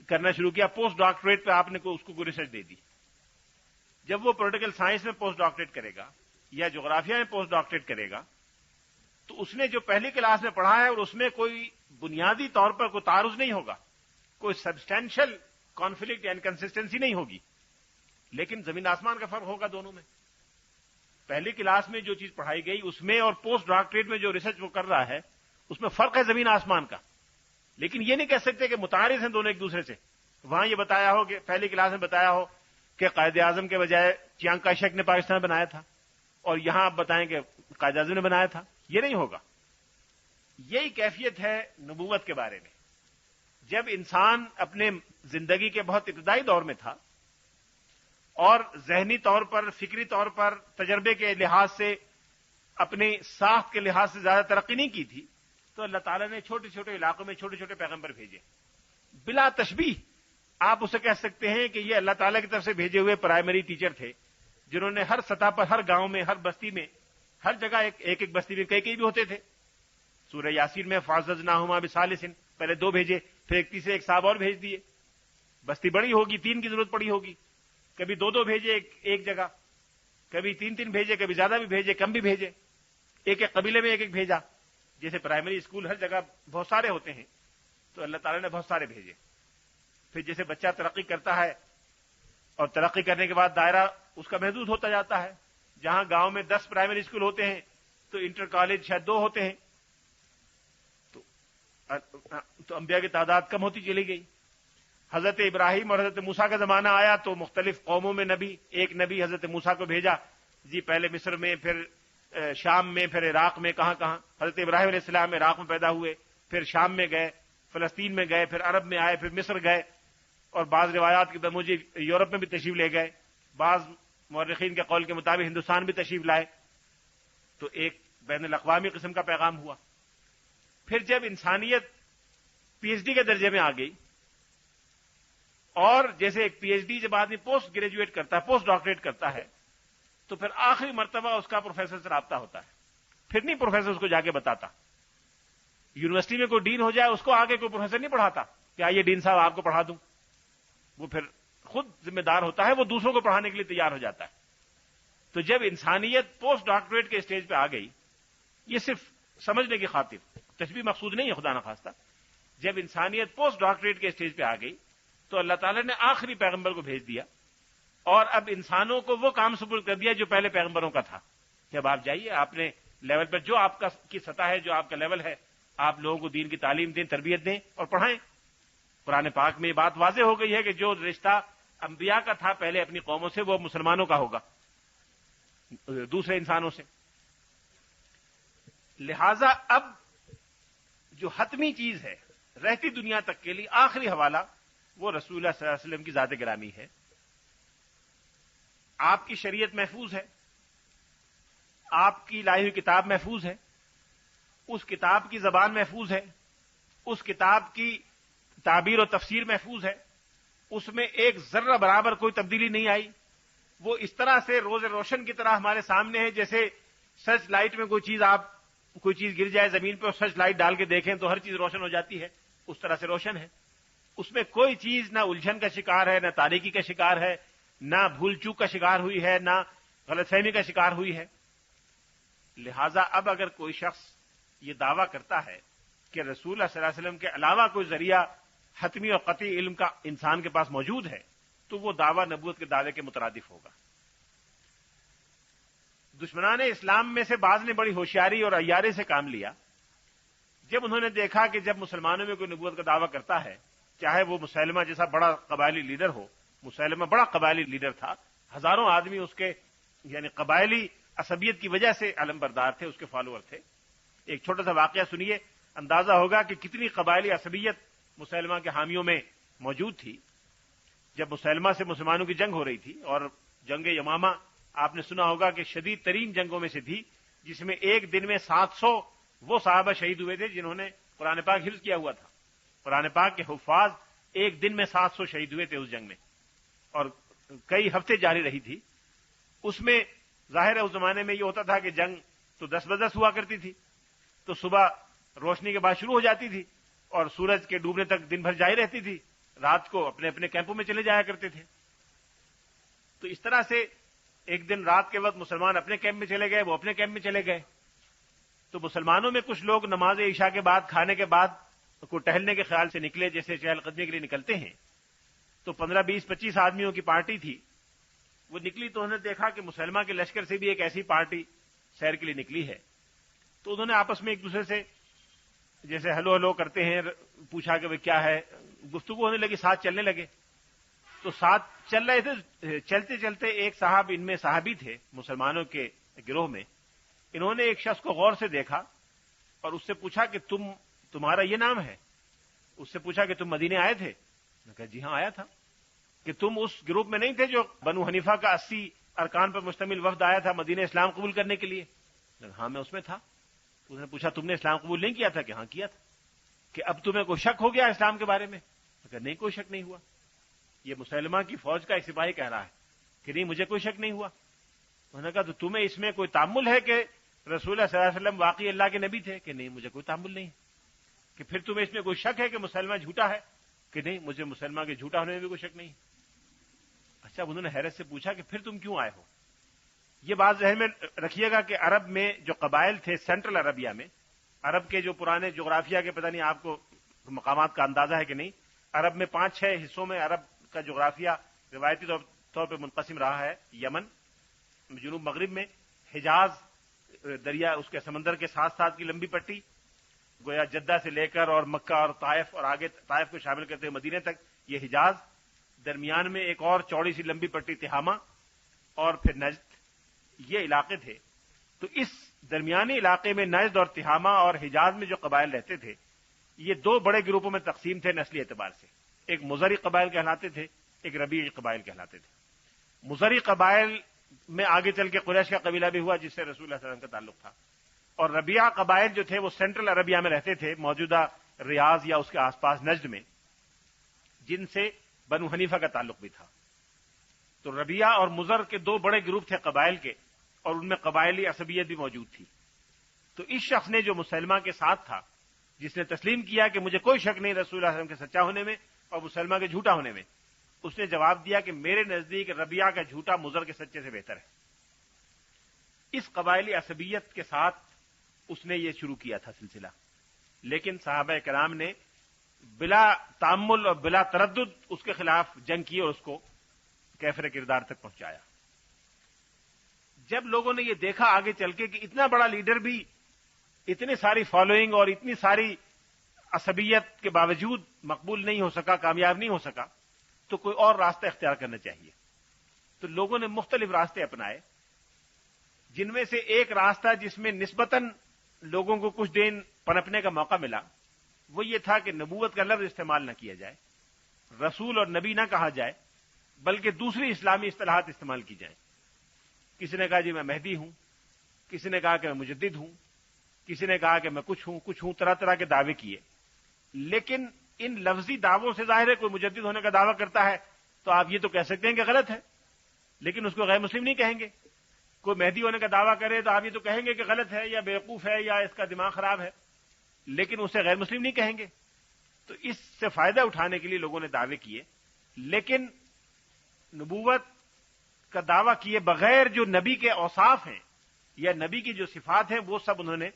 کرنا شروع کیا، پوسٹ ڈاکٹریٹ پہ آپ نے اس کو کوئی ریسرچ دے دی۔ جب وہ پولیٹیکل سائنس میں پوسٹ ڈاکٹریٹ کرے گا یا جغرافیہ میں پوسٹ ڈاکٹریٹ کرے گا تو اس نے جو پہلی کلاس میں پڑھا ہے اور اس میں کوئی بنیادی طور پر کوئی تعارض نہیں ہوگا، کوئی سبسٹینشل کانفلکٹ یا انکنسسٹنسی نہیں ہوگی، لیکن زمین آسمان کا فرق ہوگا دونوں میں۔ پہلی کلاس میں جو چیز پڑھائی گئی اس میں اور پوسٹ ڈاکٹریٹ میں جو ریسرچ وہ کر رہا ہے اس میں فرق ہے زمین آسمان کا، لیکن یہ نہیں کہہ سکتے کہ متعارض ہیں دونوں ایک دوسرے سے۔ وہاں یہ بتایا ہو کہ پہلی کلاس میں بتایا ہو کہ قائد اعظم کے بجائے چیانگ کائی شیک نے پاکستان بنایا تھا، اور یہاں آپ بتائیں کہ قائد اعظم نے بنایا تھا، یہ نہیں ہوگا۔ یہی کیفیت ہے نبوت کے بارے میں۔ جب انسان اپنے زندگی کے بہت ابتدائی دور میں تھا اور ذہنی طور پر، فکری طور پر، تجربے کے لحاظ سے، اپنی ساخت کے لحاظ سے زیادہ ترقی نہیں کی تھی، تو اللہ تعالیٰ نے چھوٹے چھوٹے علاقوں میں چھوٹے چھوٹے پیغمبر بھیجے، بلا تشبیہ۔ آپ اسے کہہ سکتے ہیں کہ یہ اللہ تعالیٰ کی طرف سے بھیجے ہوئے پرائمری ٹیچر تھے، جنہوں نے ہر سطح پر، ہر گاؤں میں، ہر بستی میں، ہر جگہ ایک بستی میں کئی بھی ہوتے تھے۔ سورہ یاسین میں فَعَزَّزْنَاهُمَا بِثَالِثٍ، پہلے 2 بھیجے، پھر ایک تیسرے ایک صاحب اور بھیج دیے۔ بستی بڑی ہوگی، 3 کی ضرورت پڑی ہوگی، کبھی 2 بھیجے ایک جگہ، کبھی 3 بھیجے، کبھی زیادہ بھی بھیجے، کم بھی بھیجے، ایک قبیلے میں ایک بھیجا۔ جیسے پرائمری اسکول ہر جگہ بہت سارے ہوتے ہیں تو اللہ تعالیٰ نے بہت سارے بھیجے۔ پھر جیسے بچہ ترقی کرتا ہے اور ترقی کرنے کے بعد دائرہ اس کا محدود ہوتا جاتا ہے، جہاں گاؤں میں 10 پرائمری اسکول ہوتے ہیں تو انٹر کالج شاید 2 ہوتے ہیں، تو انبیاء کی تعداد کم ہوتی چلی گئی۔ حضرت ابراہیم اور حضرت موسیٰ کا زمانہ آیا تو مختلف قوموں میں ایک نبی حضرت موسیٰ کو بھیجا، جی پہلے مصر میں، پھر شام میں، پھر عراق میں، کہاں حضرت ابراہیم علیہ السلام عراق میں پیدا ہوئے، پھر شام میں گئے، فلسطین میں گئے، پھر عرب میں آئے، پھر مصر گئے، اور بعض روایات کے موجب یورپ میں بھی تشریف لے گئے، بعض مورخین کے قول کے مطابق ہندوستان بھی تشریف لائے، تو ایک بین الاقوامی قسم کا پیغام ہوا۔ پھر جب انسانیت پی ایچ ڈی کے درجے میں آ گئی، اور جیسے ایک پی ایچ ڈی جب آدمی پوسٹ گریجویٹ کرتا ہے، پوسٹ ڈاکٹریٹ کرتا ہے، تو پھر آخری مرتبہ اس کا پروفیسر سے رابطہ ہوتا ہے۔ پھر نہیں پروفیسر اس کو جا کے بتاتا، یونیورسٹی میں کوئی ڈین ہو جائے اس کو آگے کوئی پروفیسر نہیں پڑھاتا کہ آئیے ڈین صاحب آپ کو پڑھا دوں، وہ پھر خود ذمہ دار ہوتا ہے، وہ دوسروں کو پڑھانے کے لیے تیار ہو جاتا ہے۔ تو جب انسانیت پوسٹ ڈاکٹریٹ کے اسٹیج پہ آ گئی، یہ صرف سمجھنے کی خاطر، تشبیہ مقصود نہیں ہے خدا نخواستہ، جب انسانیت پوسٹ ڈاکٹریٹ کے اسٹیج پہ آ گئی تو اللہ تعالیٰ نے آخری پیغمبر کو بھیج دیا، اور اب انسانوں کو وہ کام سپرد کر دیا جو پہلے پیغمبروں کا تھا کہ اب آپ جائیے، آپ نے لیول پر جو آپ کی سطح ہے، جو آپ کا لیول ہے، آپ لوگوں کو دین کی تعلیم دیں، تربیت دیں اور پڑھائیں۔ قرآن پاک میں یہ بات واضح ہو گئی ہے کہ جو رشتہ انبیاء کا تھا پہلے اپنی قوموں سے، وہ مسلمانوں کا ہوگا دوسرے انسانوں سے۔ لہذا اب جو حتمی چیز ہے رہتی دنیا تک کے لیے، آخری حوالہ وہ رسول اللہ صلی اللہ علیہ وسلم کی ذات گرامی ہے۔ آپ کی شریعت محفوظ ہے، آپ کی لائی ہوئی کتاب محفوظ ہے، اس کتاب کی زبان محفوظ ہے، اس کتاب کی تعبیر و تفسیر محفوظ ہے، اس میں ایک ذرہ برابر کوئی تبدیلی نہیں آئی، وہ اس طرح سے روز روشن کی طرح ہمارے سامنے ہے، جیسے سرچ لائٹ میں کوئی چیز گر جائے زمین پہ اور سرچ لائٹ ڈال کے دیکھیں تو ہر چیز روشن ہو جاتی ہے، اس طرح سے روشن ہے۔ اس میں کوئی چیز نہ الجھن کا شکار ہے، نہ تاریکی کا شکار ہے، نہ بھول چوک کا شکار ہوئی ہے، نہ غلط فہمی کا شکار ہوئی ہے۔ لہذا اب اگر کوئی شخص یہ دعویٰ کرتا ہے کہ رسول اللہ صلی اللہ علیہ وسلم کے علاوہ کوئی ذریعہ حتمی اور قطعی علم کا انسان کے پاس موجود ہے تو وہ دعویٰ نبوت کے دعوے کے مترادف ہوگا۔ دشمنان اسلام میں سے بعض نے بڑی ہوشیاری اور عیاری سے کام لیا، جب انہوں نے دیکھا کہ جب مسلمانوں میں کوئی نبوت کا دعویٰ کرتا ہے، چاہے وہ مسلمہ جیسا بڑا قبائلی لیڈر ہو، مسلمہ بڑا قبائلی لیڈر تھا، ہزاروں آدمی اس کے یعنی قبائلی عصبیت کی وجہ سے علم بردار تھے، اس کے فالوور تھے۔ ایک چھوٹا سا واقعہ سنیے، اندازہ ہوگا کہ کتنی قبائلی عصبیت مسلمہ کے حامیوں میں موجود تھی۔ جب مسلمہ سے مسلمانوں کی جنگ ہو رہی تھی، اور جنگ یمامہ آپ نے سنا ہوگا کہ شدید ترین جنگوں میں سے تھی، جس میں ایک دن میں 700 وہ صحابہ شہید ہوئے تھے جنہوں نے قرآن پاک حفظ کیا ہوا تھا۔ قرآن پاک کے حفاظ ایک دن میں 700 شہید ہوئے تھے اس جنگ میں، اور کئی ہفتے جاری رہی تھی۔ اس میں ظاہر ہے اس زمانے میں یہ ہوتا تھا کہ جنگ تو 10 بجے ہوا کرتی تھی، تو صبح روشنی کے بعد شروع ہو جاتی تھی اور سورج کے ڈوبنے تک دن بھر جاری رہتی تھی، رات کو اپنے اپنے کیمپوں میں چلے جایا کرتے تھے۔ تو اس طرح سے ایک دن رات کے وقت مسلمان اپنے کیمپ میں چلے گئے، وہ اپنے کیمپ میں چلے گئے۔ تو مسلمانوں میں کچھ لوگ نماز عشاء کے بعد، کھانے کے بعد کو ٹہلنے کے خیال سے نکلے، جیسے چہل قدمی کے لیے نکلتے ہیں۔ تو 15، 20، 25 آدمیوں کی پارٹی تھی، وہ نکلی تو انہوں نے دیکھا کہ مسلمہ کے لشکر سے بھی ایک ایسی پارٹی سیر کے لیے نکلی ہے۔ تو انہوں نے آپس میں ایک دوسرے سے جیسے ہلو ہلو کرتے ہیں پوچھا کہ وہ کیا ہے، گفتگو ہونے لگی، ساتھ چلنے لگے۔ تو ساتھ چل رہے تھے، چلتے چلتے ایک صاحب، ان میں صحابی تھے مسلمانوں کے گروہ میں، انہوں نے ایک شخص کو غور سے دیکھا اور اس سے پوچھا کہ تمہارا یہ نام ہے؟ اس سے پوچھا کہ تم مدینے آئے تھے؟ نے کہا جی ہاں آیا تھا۔ کہ تم اس گروپ میں نہیں تھے جو بنو حنیفہ کا 80 ارکان پر مشتمل وفد آیا تھا مدینے اسلام قبول کرنے کے لیے؟ ہاں میں اس میں تھا۔ اس نے پوچھا تم نے اسلام قبول نہیں کیا تھا؟ کہ ہاں کیا تھا۔ کہ اب تمہیں کوئی شک ہو گیا اسلام کے بارے میں؟ کہ نہیں کوئی شک نہیں ہوا۔ یہ مسلمہ کی فوج کا ایک سپاہی کہہ رہا ہے کہ نہیں مجھے کوئی شک نہیں ہوا۔ انہوں نے کہا تو تمہیں اس میں کوئی تعمل ہے کہ رسول اللہ صلی اللہ علیہ وسلم واقعی اللہ کے نبی تھے؟ کہ نہیں مجھے کوئی تعمل نہیں۔ کہ پھر تمہیں اس میں کوئی شک ہے کہ مسلمہ جھوٹا ہے؟ کہ نہیں مجھے مسلمہ کے جھوٹا ہونے میں بھی کوئی شک نہیں۔ اچھا، انہوں نے حیرت سے پوچھا کہ پھر تم کیوں آئے ہو؟ یہ بات ذہن میں رکھیے گا کہ عرب میں جو قبائل تھے سینٹرل عربیہ میں، عرب کے جو پرانے جغرافیہ کے پتہ نہیں آپ کو مقامات کا اندازہ ہے کہ نہیں، عرب میں 5-6 حصوں میں عرب کا جغرافیہ روایتی طور پہ منقسم رہا ہے۔ یمن جنوب مغرب میں، حجاز دریا اس کے سمندر کے ساتھ ساتھ کی لمبی پٹی، گویا جدہ سے لے کر اور مکہ اور طائف اور آگے طائف کو شامل کرتے ہوئے مدینے تک یہ حجاز، درمیان میں ایک اور چوڑی سی لمبی پٹی تہامہ، اور پھر نجد، یہ علاقے تھے۔ تو اس درمیانی علاقے میں نجد اور تہامہ اور حجاز میں جو قبائل رہتے تھے، یہ 2 بڑے گروپوں میں تقسیم تھے نسلی اعتبار سے۔ ایک مزری قبائل کہلاتے تھے، ایک ربیعی قبائل کہلاتے تھے۔ مزری قبائل میں آگے چل کے قریش کا قبیلہ بھی ہوا جس سے رسول اللہ صلی اللہ علیہ وسلم کا تعلق تھا، اور ربیعہ قبائل جو تھے وہ سینٹرل عربیہ میں رہتے تھے، موجودہ ریاض یا اس کے آس پاس نجد میں، جن سے بنو حنیفہ کا تعلق بھی تھا۔ تو ربیعہ اور مزر کے 2 بڑے گروپ تھے قبائل کے، اور ان میں قبائلی عصبیت بھی موجود تھی۔ تو اس شخص نے جو مسلمہ کے ساتھ تھا، جس نے تسلیم کیا کہ مجھے کوئی شک نہیں رسول اللہ صلی اللہ علیہ وسلم کے سچا ہونے میں اور مسلمہ کے جھوٹا ہونے میں، اس نے جواب دیا کہ میرے نزدیک ربیعہ کا جھوٹا مزر کے سچے سے بہتر ہے۔ اس قبائلی عصبیت کے ساتھ اس نے یہ شروع کیا تھا سلسلہ، لیکن صحابہ کرام نے بلا تعمل اور بلا تردد اس کے خلاف جنگ کی اور اس کو کیفر کردار تک پہنچایا۔ جب لوگوں نے یہ دیکھا آگے چل کے کہ اتنا بڑا لیڈر بھی اتنی ساری فالوئنگ اور اتنی ساری عصبیت کے باوجود مقبول نہیں ہو سکا، کامیاب نہیں ہو سکا، تو کوئی اور راستہ اختیار کرنا چاہیے۔ تو لوگوں نے مختلف راستے اپنائے، جن میں سے ایک راستہ جس میں نسبتاً لوگوں کو کچھ دن پنپنے کا موقع ملا، وہ یہ تھا کہ نبوت کا لفظ استعمال نہ کیا جائے، رسول اور نبی نہ کہا جائے، بلکہ دوسری اسلامی اصطلاحات استعمال کی جائیں۔ کسی نے کہا جی میں مہدی ہوں، کسی نے کہا کہ میں مجدد ہوں، کسی نے کہا کہ میں کچھ ہوں، طرح طرح کے دعوے کیے۔ لیکن ان لفظی دعووں سے ظاہر ہے کوئی مجدد ہونے کا دعویٰ کرتا ہے تو آپ یہ تو کہہ سکتے ہیں کہ غلط ہے، لیکن اس کو غیر مسلم نہیں کہیں گے۔ کوئی مہدی ہونے کا دعویٰ کرے تو آپ یہ تو کہیں گے کہ غلط ہے یا بیوقوف ہے یا اس کا دماغ خراب ہے، لیکن اسے غیر مسلم نہیں کہیں گے۔ تو اس سے فائدہ اٹھانے کے لیے لوگوں نے دعوے کیے، لیکن نبوت کا دعویٰ کیے بغیر جو نبی کے اوصاف ہیں یا نبی کی جو صفات ہیں وہ سب انہوں نے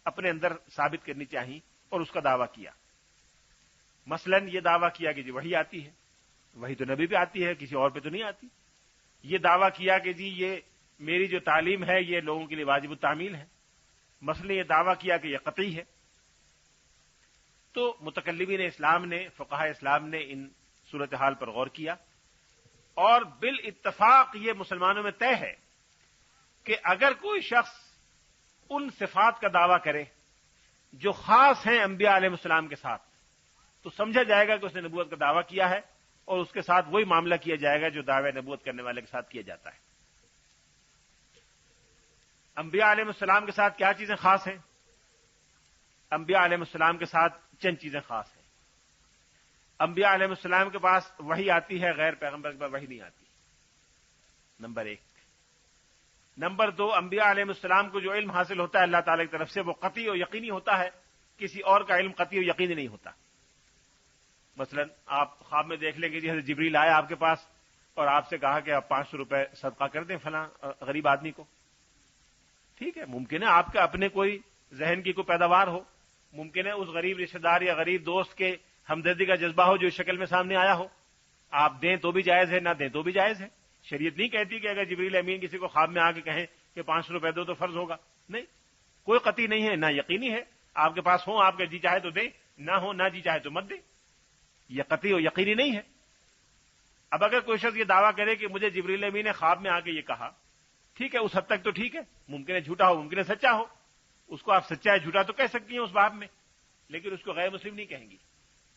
اپنے اندر ثابت کرنی چاہیے اور اس کا دعویٰ کیا۔ مثلا یہ دعویٰ کیا کہ جی وحی آتی ہے، وحی تو نبی پہ آتی ہے، کسی اور پہ تو نہیں آتی۔ یہ دعویٰ کیا کہ جی یہ میری جو تعلیم ہے یہ لوگوں کے لیے واجب التعمیل ہے، مثلا یہ دعویٰ کیا کہ یہ قطعی ہے۔ تو متکلمین اسلام نے، فقہاء اسلام نے ان صورتحال پر غور کیا، اور بالاتفاق یہ مسلمانوں میں طے ہے کہ اگر کوئی شخص ان صفات کا دعویٰ کرے جو خاص ہیں انبیاء علیہ السلام کے ساتھ، تو سمجھا جائے گا کہ اس نے نبوت کا دعویٰ کیا ہے، اور اس کے ساتھ وہی معاملہ کیا جائے گا جو دعوی نبوت کرنے والے کے ساتھ کیا جاتا ہے۔ انبیاء علیہ السلام کے ساتھ کیا چیزیں خاص ہیں؟ انبیاء علیہ السلام کے ساتھ چند چیزیں خاص ہیں۔ انبیاء علیہ السلام کے پاس وحی آتی ہے، غیر پیغمبر کے پاس وحی نہیں آتی، نمبر 1۔ نمبر 2، انبیاء علیہ السلام کو جو علم حاصل ہوتا ہے اللہ تعالی کی طرف سے وہ قطعی اور یقینی ہوتا ہے، کسی اور کا علم قطعی اور یقینی نہیں ہوتا۔ مثلا آپ خواب میں دیکھ لیں گے حضرت جبریل آئے آپ کے پاس اور آپ سے کہا کہ آپ 500 روپے صدقہ کر دیں فلاں غریب آدمی کو، ٹھیک ہے، ممکن ہے آپ کے اپنے کوئی ذہن کی کوئی پیداوار ہو، ممکن ہے اس غریب رشتہ دار یا غریب دوست کے ہمدردی کا جذبہ ہو جو اس شکل میں سامنے آیا ہو، آپ دیں تو بھی جائز ہے، نہ دیں تو بھی جائز ہے۔ شریعت نہیں کہتی کہ اگر جبریل امین کسی کو خواب میں آ کے کہیں کہ 500 روپے دو تو فرض ہوگا، نہیں، کوئی قطعی نہیں ہے، نہ یقینی ہے۔ آپ کے پاس ہوں، آپ کا جی چاہے تو دیں، نہ ہو نہ جی چاہے تو مت دیں، یہ قطعی اور یقینی نہیں ہے۔ اب اگر کوئی شخص یہ دعویٰ کرے کہ مجھے جبریل امین نے خواب میں آ کے یہ کہا، ٹھیک ہے، اس حد تک تو ٹھیک ہے، ممکن ہے جھوٹا ہو، ممکن ہے سچا ہو، اس کو آپ سچا ہے جھوٹا تو کہہ سکتی ہیں اس باب میں، لیکن اس کو غیر مسلم نہیں کہیں گی۔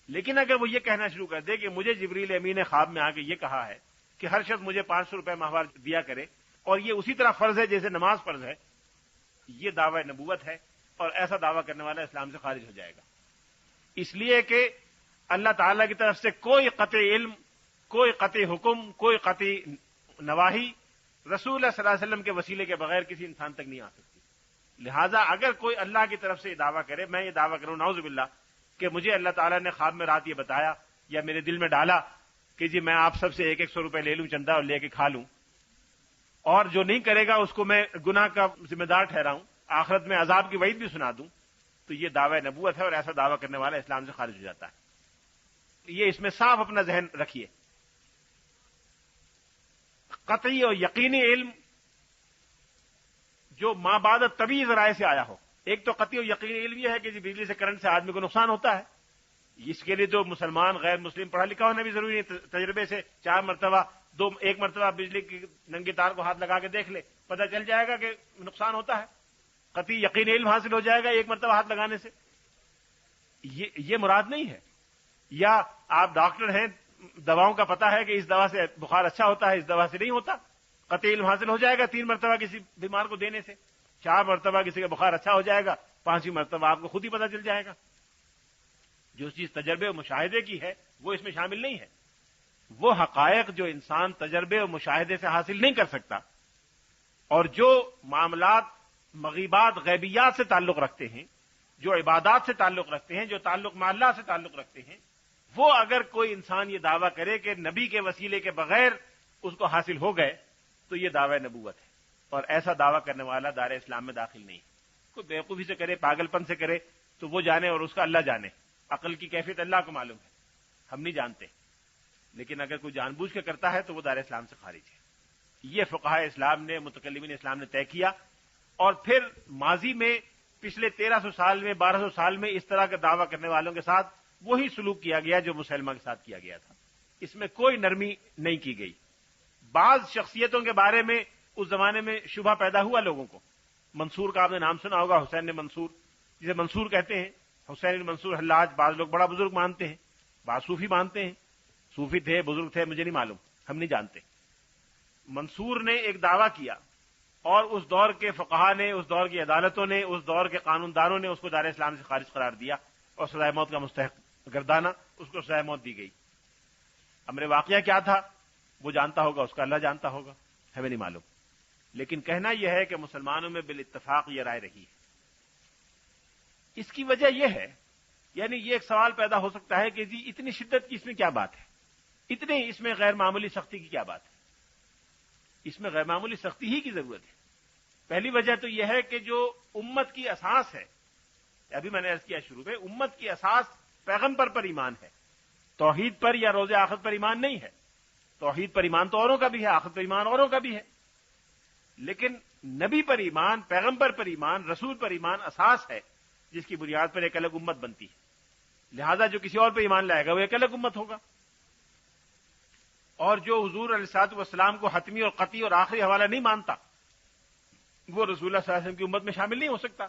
لیکن اگر وہ یہ کہنا شروع کر دے کہ مجھے جبریل امین نے خواب میں آ کے یہ کہا ہے کہ ہر شخص مجھے 500 روپے ماہوار دیا کرے، اور یہ اسی طرح فرض ہے جیسے نماز فرض ہے، یہ دعوی نبوت ہے، اور ایسا دعویٰ کرنے والا اسلام سے خارج ہو جائے گا۔ اس لیے کہ اللہ تعالی کی طرف سے کوئی قطعی علم، کوئی قطعی حکم، کوئی قطعی نواہی رسول اللہ صلی اللہ علیہ وسلم کے وسیلے کے بغیر کسی انسان تک نہیں آ سکتی۔ لہذا اگر کوئی اللہ کی طرف سے یہ دعویٰ کرے، میں یہ دعویٰ کروں نعوذ باللہ کہ مجھے اللہ تعالیٰ نے خواب میں رات یہ بتایا یا میرے دل میں ڈالا کہ جی میں آپ سب سے 100 روپے لے لوں چندہ اور لے کے کھا لوں، اور جو نہیں کرے گا اس کو میں گناہ کا ذمہ دار ٹھہراؤں، آخرت میں عذاب کی وعید بھی سنا دوں، تو یہ دعوی نبوت ہے، اور ایسا دعویٰ کرنے والا اسلام سے خارج ہو جاتا ہے۔ یہ اس میں صاف اپنا ذہن رکھیے۔ قطعی اور یقینی علم جو ماں بعد طبی ذرائع سے آیا ہو، ایک تو قطعی اور یقینی علم یہ ہے کہ بجلی سے کرنٹ سے آدمی کو نقصان ہوتا ہے، اس کے لیے تو مسلمان غیر مسلم پڑھا لکھا ہونا بھی ضروری ہے، تجربے سے 4 مرتبہ ایک مرتبہ بجلی کی ننگی تار کو ہاتھ لگا کے دیکھ لے، پتہ چل جائے گا کہ نقصان ہوتا ہے، قطعی یقینی علم حاصل ہو جائے گا ایک مرتبہ ہاتھ لگانے سے۔ یہ مراد نہیں ہے۔ یا آپ ڈاکٹر ہیں، دواؤں کا پتہ ہے کہ اس دوا سے بخار اچھا ہوتا ہے، اس دوا سے نہیں ہوتا، قطعی علم حاصل ہو جائے گا 3 مرتبہ کسی بیمار کو دینے سے، 4 مرتبہ کسی کا بخار اچھا ہو جائے گا، 5ویں مرتبہ آپ کو خود ہی پتہ چل جائے گا۔ جو چیز تجربے اور مشاہدے کی ہے وہ اس میں شامل نہیں ہے۔ وہ حقائق جو انسان تجربے اور مشاہدے سے حاصل نہیں کر سکتا، اور جو معاملات مغیبات غیبیات سے تعلق رکھتے ہیں، جو عبادات سے تعلق رکھتے ہیں، جو تعلق مع اللہ سے تعلق رکھتے ہیں، وہ اگر کوئی انسان یہ دعویٰ کرے کہ نبی کے وسیلے کے بغیر اس کو حاصل ہو گئے تو یہ دعوی نبوت ہے، اور ایسا دعویٰ کرنے والا دار اسلام میں داخل نہیں ہے۔ کوئی بیوقوفی سے کرے، پاگل پن سے کرے تو وہ جانے اور اس کا اللہ جانے، عقل کی کیفیت اللہ کو معلوم ہے، ہم نہیں جانتے، لیکن اگر کوئی جان بوجھ کے کرتا ہے تو وہ دار اسلام سے خارج ہے۔ یہ فقہاء اسلام نے، متکلمین اسلام نے طے کیا، اور پھر ماضی میں پچھلے 1300 سال میں، 1200 سال میں اس طرح کا دعویٰ کرنے والوں کے ساتھ وہی سلوک کیا گیا جو مسلمہ کے ساتھ کیا گیا تھا، اس میں کوئی نرمی نہیں کی گئی۔ بعض شخصیتوں کے بارے میں اس زمانے میں شبہ پیدا ہوا لوگوں کو، منصور کا آپ نے نام سنا ہوگا، حسین منصور، جسے منصور کہتے ہیں، حسین منصور حلاج، بعض لوگ بڑا بزرگ مانتے ہیں، بعض صوفی مانتے ہیں، صوفی تھے بزرگ تھے مجھے نہیں معلوم، ہم نہیں جانتے۔ منصور نے ایک دعویٰ کیا، اور اس دور کے فقہا نے، اس دور کی عدالتوں نے، اس دور کے قانون دانوں نے اس کو دار اسلام سے خارج قرار دیا اور سزائے موت کا مستحق گردانا، اس کو سزائے موت دی گئی۔ امر واقعہ کیا تھا وہ جانتا ہوگا، اس کا اللہ جانتا ہوگا، ہمیں نہیں معلوم، لیکن کہنا یہ ہے کہ مسلمانوں میں بالاتفاق یہ رائے رہی ہے۔ اس کی وجہ یہ ہے، یعنی یہ ایک سوال پیدا ہو سکتا ہے کہ جی اتنی شدت کی اس میں کیا بات ہے، اتنے اس میں غیر معمولی سختی کی کیا بات ہے؟ اس میں غیر معمولی سختی ہی کی ضرورت ہے۔ پہلی وجہ تو یہ ہے کہ جو امت کی اساس ہے، ابھی میں نے عرض کیا شروع میں، امت کی اساس پیغمبر پر ایمان ہے، توحید پر یا روز آخرت پر ایمان نہیں ہے۔ توحید پر ایمان تو اوروں کا بھی ہے، آخرت پر ایمان اوروں کا بھی ہے، لیکن نبی پر ایمان، پیغمبر پر ایمان، رسول پر ایمان اساس ہے جس کی بنیاد پر ایک الگ امت بنتی ہے۔ لہذا جو کسی اور پہ ایمان لائے گا وہ ایک الگ امت ہوگا، اور جو حضور علیہ الصلوۃ والسلام کو حتمی اور قطعی اور آخری حوالہ نہیں مانتا، وہ رسول اللہ صلی اللہ علیہ وسلم کی امت میں شامل نہیں ہو سکتا.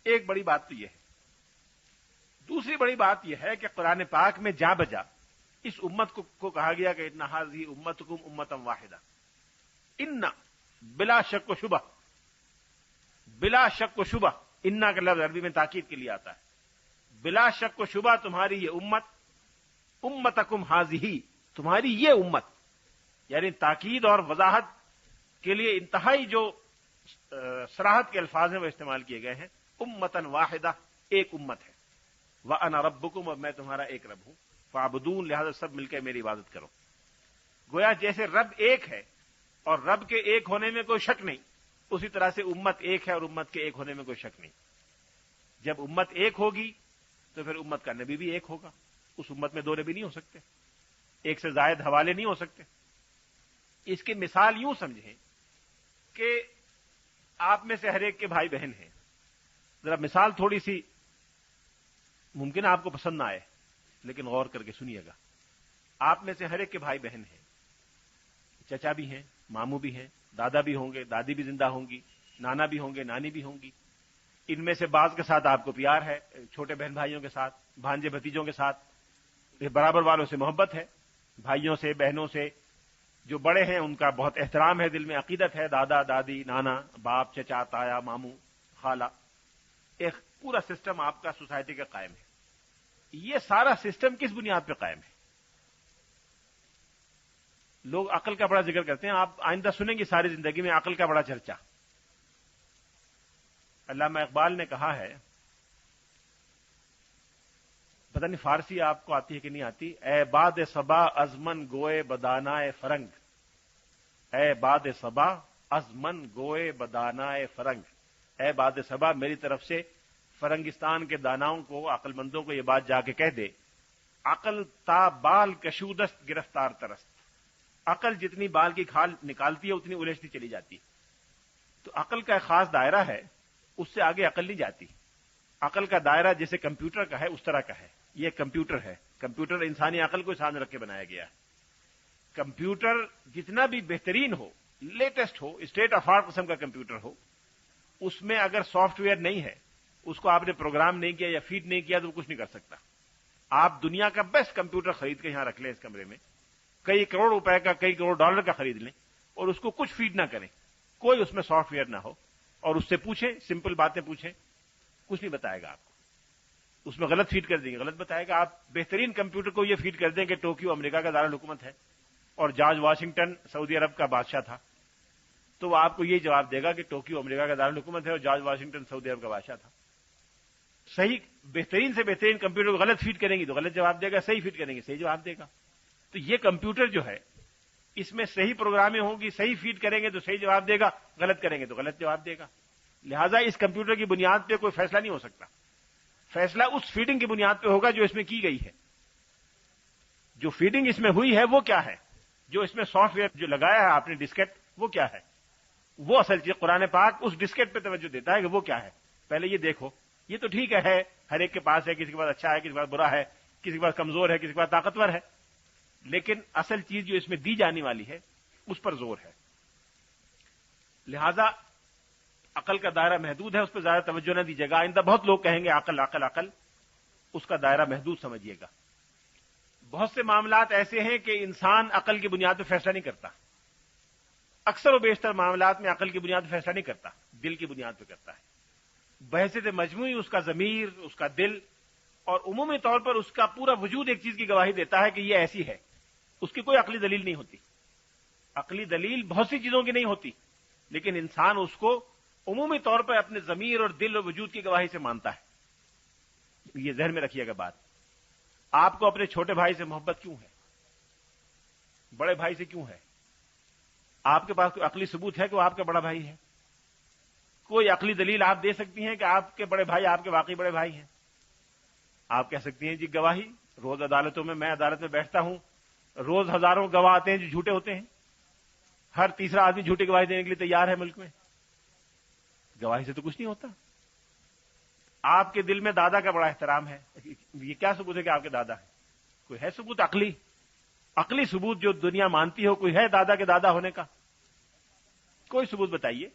ایک بڑی بات تو یہ ہے. دوسری بڑی بات یہ ہے کہ قرآن پاک میں جا بجا اس امت کو کہا گیا کہ ان ھذہ امتکم امۃ واحدہ. ان بلا شک و شبہ، بلا شک و شبہ، انا کا لفظ عربی میں تاکید کے لیے آتا ہے. بلا شک و شبہ تمہاری یہ امت، امتکم ھذہ، تمہاری یہ امت، یعنی تاکید اور وضاحت کے لیے انتہائی جو صراحت کے الفاظ ہیں وہ استعمال کیے گئے ہیں. امتن واحدہ، ایک امت ہے. وَأَنَا رَبُّكُمْ، اور میں تمہارا ایک رب ہوں. فَاعْبُدُونِ، لہذا سب مل کے میری عبادت کرو. گویا جیسے رب ایک ہے اور رب کے ایک ہونے میں کوئی شک نہیں، اسی طرح سے امت ایک ہے اور امت کے ایک ہونے میں کوئی شک نہیں. جب امت ایک ہوگی تو پھر امت کا نبی بھی ایک ہوگا. اس امت میں دو نبی نہیں ہو سکتے، ایک سے زائد حوالے نہیں ہو سکتے. اس کی مثال یوں سمجھیں کہ آپ میں سے ہر ایک کے بھائی بہن ہیں. ذرا مثال تھوڑی سی ممکن ہے آپ کو پسند نہ آئے، لیکن غور کر کے سنیے گا. آپ میں سے ہر ایک کے بھائی بہن ہیں، چچا بھی ہیں، ماموں بھی ہیں، دادا بھی ہوں گے، دادی بھی زندہ ہوں گی، نانا بھی ہوں گے، نانی بھی ہوں گی. ان میں سے بعض کے ساتھ آپ کو پیار ہے، چھوٹے بہن بھائیوں کے ساتھ، بھانجے بھتیجوں کے ساتھ برابر والوں سے محبت ہے، بھائیوں سے، بہنوں سے. جو بڑے ہیں ان کا بہت احترام ہے، دل میں عقیدت ہے، دادا دادی نانا باپ چچا تایا ماموں خالہ. ایک پورا سسٹم آپ کا سوسائٹی کا قائم ہے. یہ سارا سسٹم کس بنیاد پہ قائم ہے؟ لوگ عقل کا بڑا ذکر کرتے ہیں. آپ آئندہ سنیں گے ساری زندگی میں عقل کا بڑا چرچا. علامہ اقبال نے کہا ہے، پتہ نہیں فارسی آپ کو آتی ہے کہ نہیں آتی، اے باد صبا ازمن گوئے بدانائے فرنگ. اے باد صبا ازمن گوئے بدانائے فرنگ. اے باد صبا، میری طرف سے فرنگستان کے داناؤں کو، عقل مندوں کو یہ بات جا کے کہہ دے، عقل تا بال کشودست گرفتار ترست. عقل جتنی بال کی کھال نکالتی ہے اتنی الجھتی چلی جاتی. تو عقل کا ایک خاص دائرہ ہے، اس سے آگے عقل نہیں جاتی. عقل کا دائرہ جیسے کمپیوٹر کا ہے اس طرح کا ہے. یہ کمپیوٹر ہے. کمپیوٹر انسانی عقل کو سامنے رکھ کے بنایا گیا ہے. کمپیوٹر جتنا بھی بہترین ہو، لیٹسٹ ہو، اسٹیٹ آف آرٹ قسم کا کمپیوٹر ہو، اس میں اگر سافٹ ویئر نہیں ہے، اس کو آپ نے پروگرام نہیں کیا یا فیڈ نہیں کیا تو وہ کچھ نہیں کر سکتا. آپ دنیا کا بیسٹ کمپیوٹر خرید کے یہاں رکھ لیں اس کمرے میں، کئی کروڑ روپے کا، کئی کروڑ ڈالر کا خرید لیں، اور اس کو کچھ فیڈ نہ کریں، کوئی اس میں سافٹ ویئر نہ ہو، اور اس سے پوچھیں، سمپل باتیں پوچھیں، کچھ نہیں بتائے گا آپ کو. اس میں غلط فیڈ کر دیں گے، غلط بتائے گا. آپ بہترین کمپیوٹر کو یہ فیڈ کر دیں کہ ٹوکیو امریکہ کا دارالحکومت ہے اور جارج واشنگٹن سعودی عرب کا بادشاہ تھا، تو وہ آپ کو یہ جواب دے گا کہ ٹوکیو امریکہ کا دارالحکومت ہے اور جارج واشنگٹن سعودی عرب کا بادشاہ تھا. صحیح بہترین سے بہترین کمپیوٹر کو غلط فیڈ کریں گے تو غلط جواب دے گا، صحیح فیڈ کریں گے صحیح جواب دے گا. تو یہ کمپیوٹر جو ہے اس میں صحیح پروگرامیں ہوں گی، صحیح فیڈ کریں گے تو صحیح جواب دے گا، غلط کریں گے تو غلط جواب دے گا. لہذا اس کمپیوٹر کی بنیاد پہ کوئی فیصلہ نہیں ہو سکتا. فیصلہ اس فیڈنگ کی بنیاد پہ ہوگا جو اس میں کی گئی ہے. جو فیڈنگ اس میں ہوئی ہے وہ کیا ہے، جو اس میں سافٹ ویئر جو لگایا ہے آپ نے ڈسکٹ، وہ کیا ہے، وہ اصل چیز. قرآن پاک اس ڈسکٹ پہ توجہ دیتا ہے کہ وہ کیا ہے. پہلے یہ دیکھو، یہ تو ٹھیک ہے ہر ایک کے پاس ہے، کسی کے پاس اچھا ہے، کسی کے پاس برا ہے، کسی کے پاس کمزور ہے، کسی کے پاس طاقتور ہے، لیکن اصل چیز جو اس میں دی جانے والی ہے اس پر زور ہے. لہذا عقل کا دائرہ محدود ہے، اس پہ زیادہ توجہ نہ دیجیے گا. آئندہ بہت لوگ کہیں گے عقل عقل عقل، اس کا دائرہ محدود سمجھیے گا. بہت سے معاملات ایسے ہیں کہ انسان عقل کی بنیاد پہ فیصلہ نہیں کرتا. اکثر و بیشتر معاملات میں عقل کی بنیاد پہ فیصلہ نہیں کرتا، دل کی بنیاد پہ کرتا ہے. بحیثیت مجموعی اس کا ضمیر، اس کا دل اور عمومی طور پر اس کا پورا وجود ایک چیز کی گواہی دیتا ہے کہ یہ ایسی ہے. اس کی کوئی عقلی دلیل نہیں ہوتی. عقلی دلیل بہت سی چیزوں کی نہیں ہوتی، لیکن انسان اس کو عمومی طور پر اپنے ضمیر اور دل اور وجود کی گواہی سے مانتا ہے. یہ ذہن میں رکھیے گا بات. آپ کو اپنے چھوٹے بھائی سے محبت کیوں ہے، بڑے بھائی سے کیوں ہے؟ آپ کے پاس کوئی عقلی ثبوت ہے کہ وہ آپ کا بڑا بھائی ہے؟ کوئی عقلی دلیل آپ دے سکتی ہیں کہ آپ کے بڑے بھائی آپ کے واقعی بڑے بھائی ہیں؟ آپ کہہ سکتی ہیں جی گواہی، روز عدالتوں میں عدالت میں بیٹھتا ہوں، روز ہزاروں گواہ آتے ہیں جو جھوٹے ہوتے ہیں. ہر تیسرا آدمی جھوٹی گواہی دینے کے لیے تیار ہے ملک میں. گواہی سے تو کچھ نہیں ہوتا. آپ کے دل میں دادا کا بڑا احترام ہے، یہ کیا ثبوت ہے کہ آپ کے دادا ہیں؟ کوئی ہے ثبوت عقلی ثبوت جو دنیا مانتی ہو؟ کوئی ہے دادا کے دادا ہونے کا؟ کوئی ثبوت بتائیے.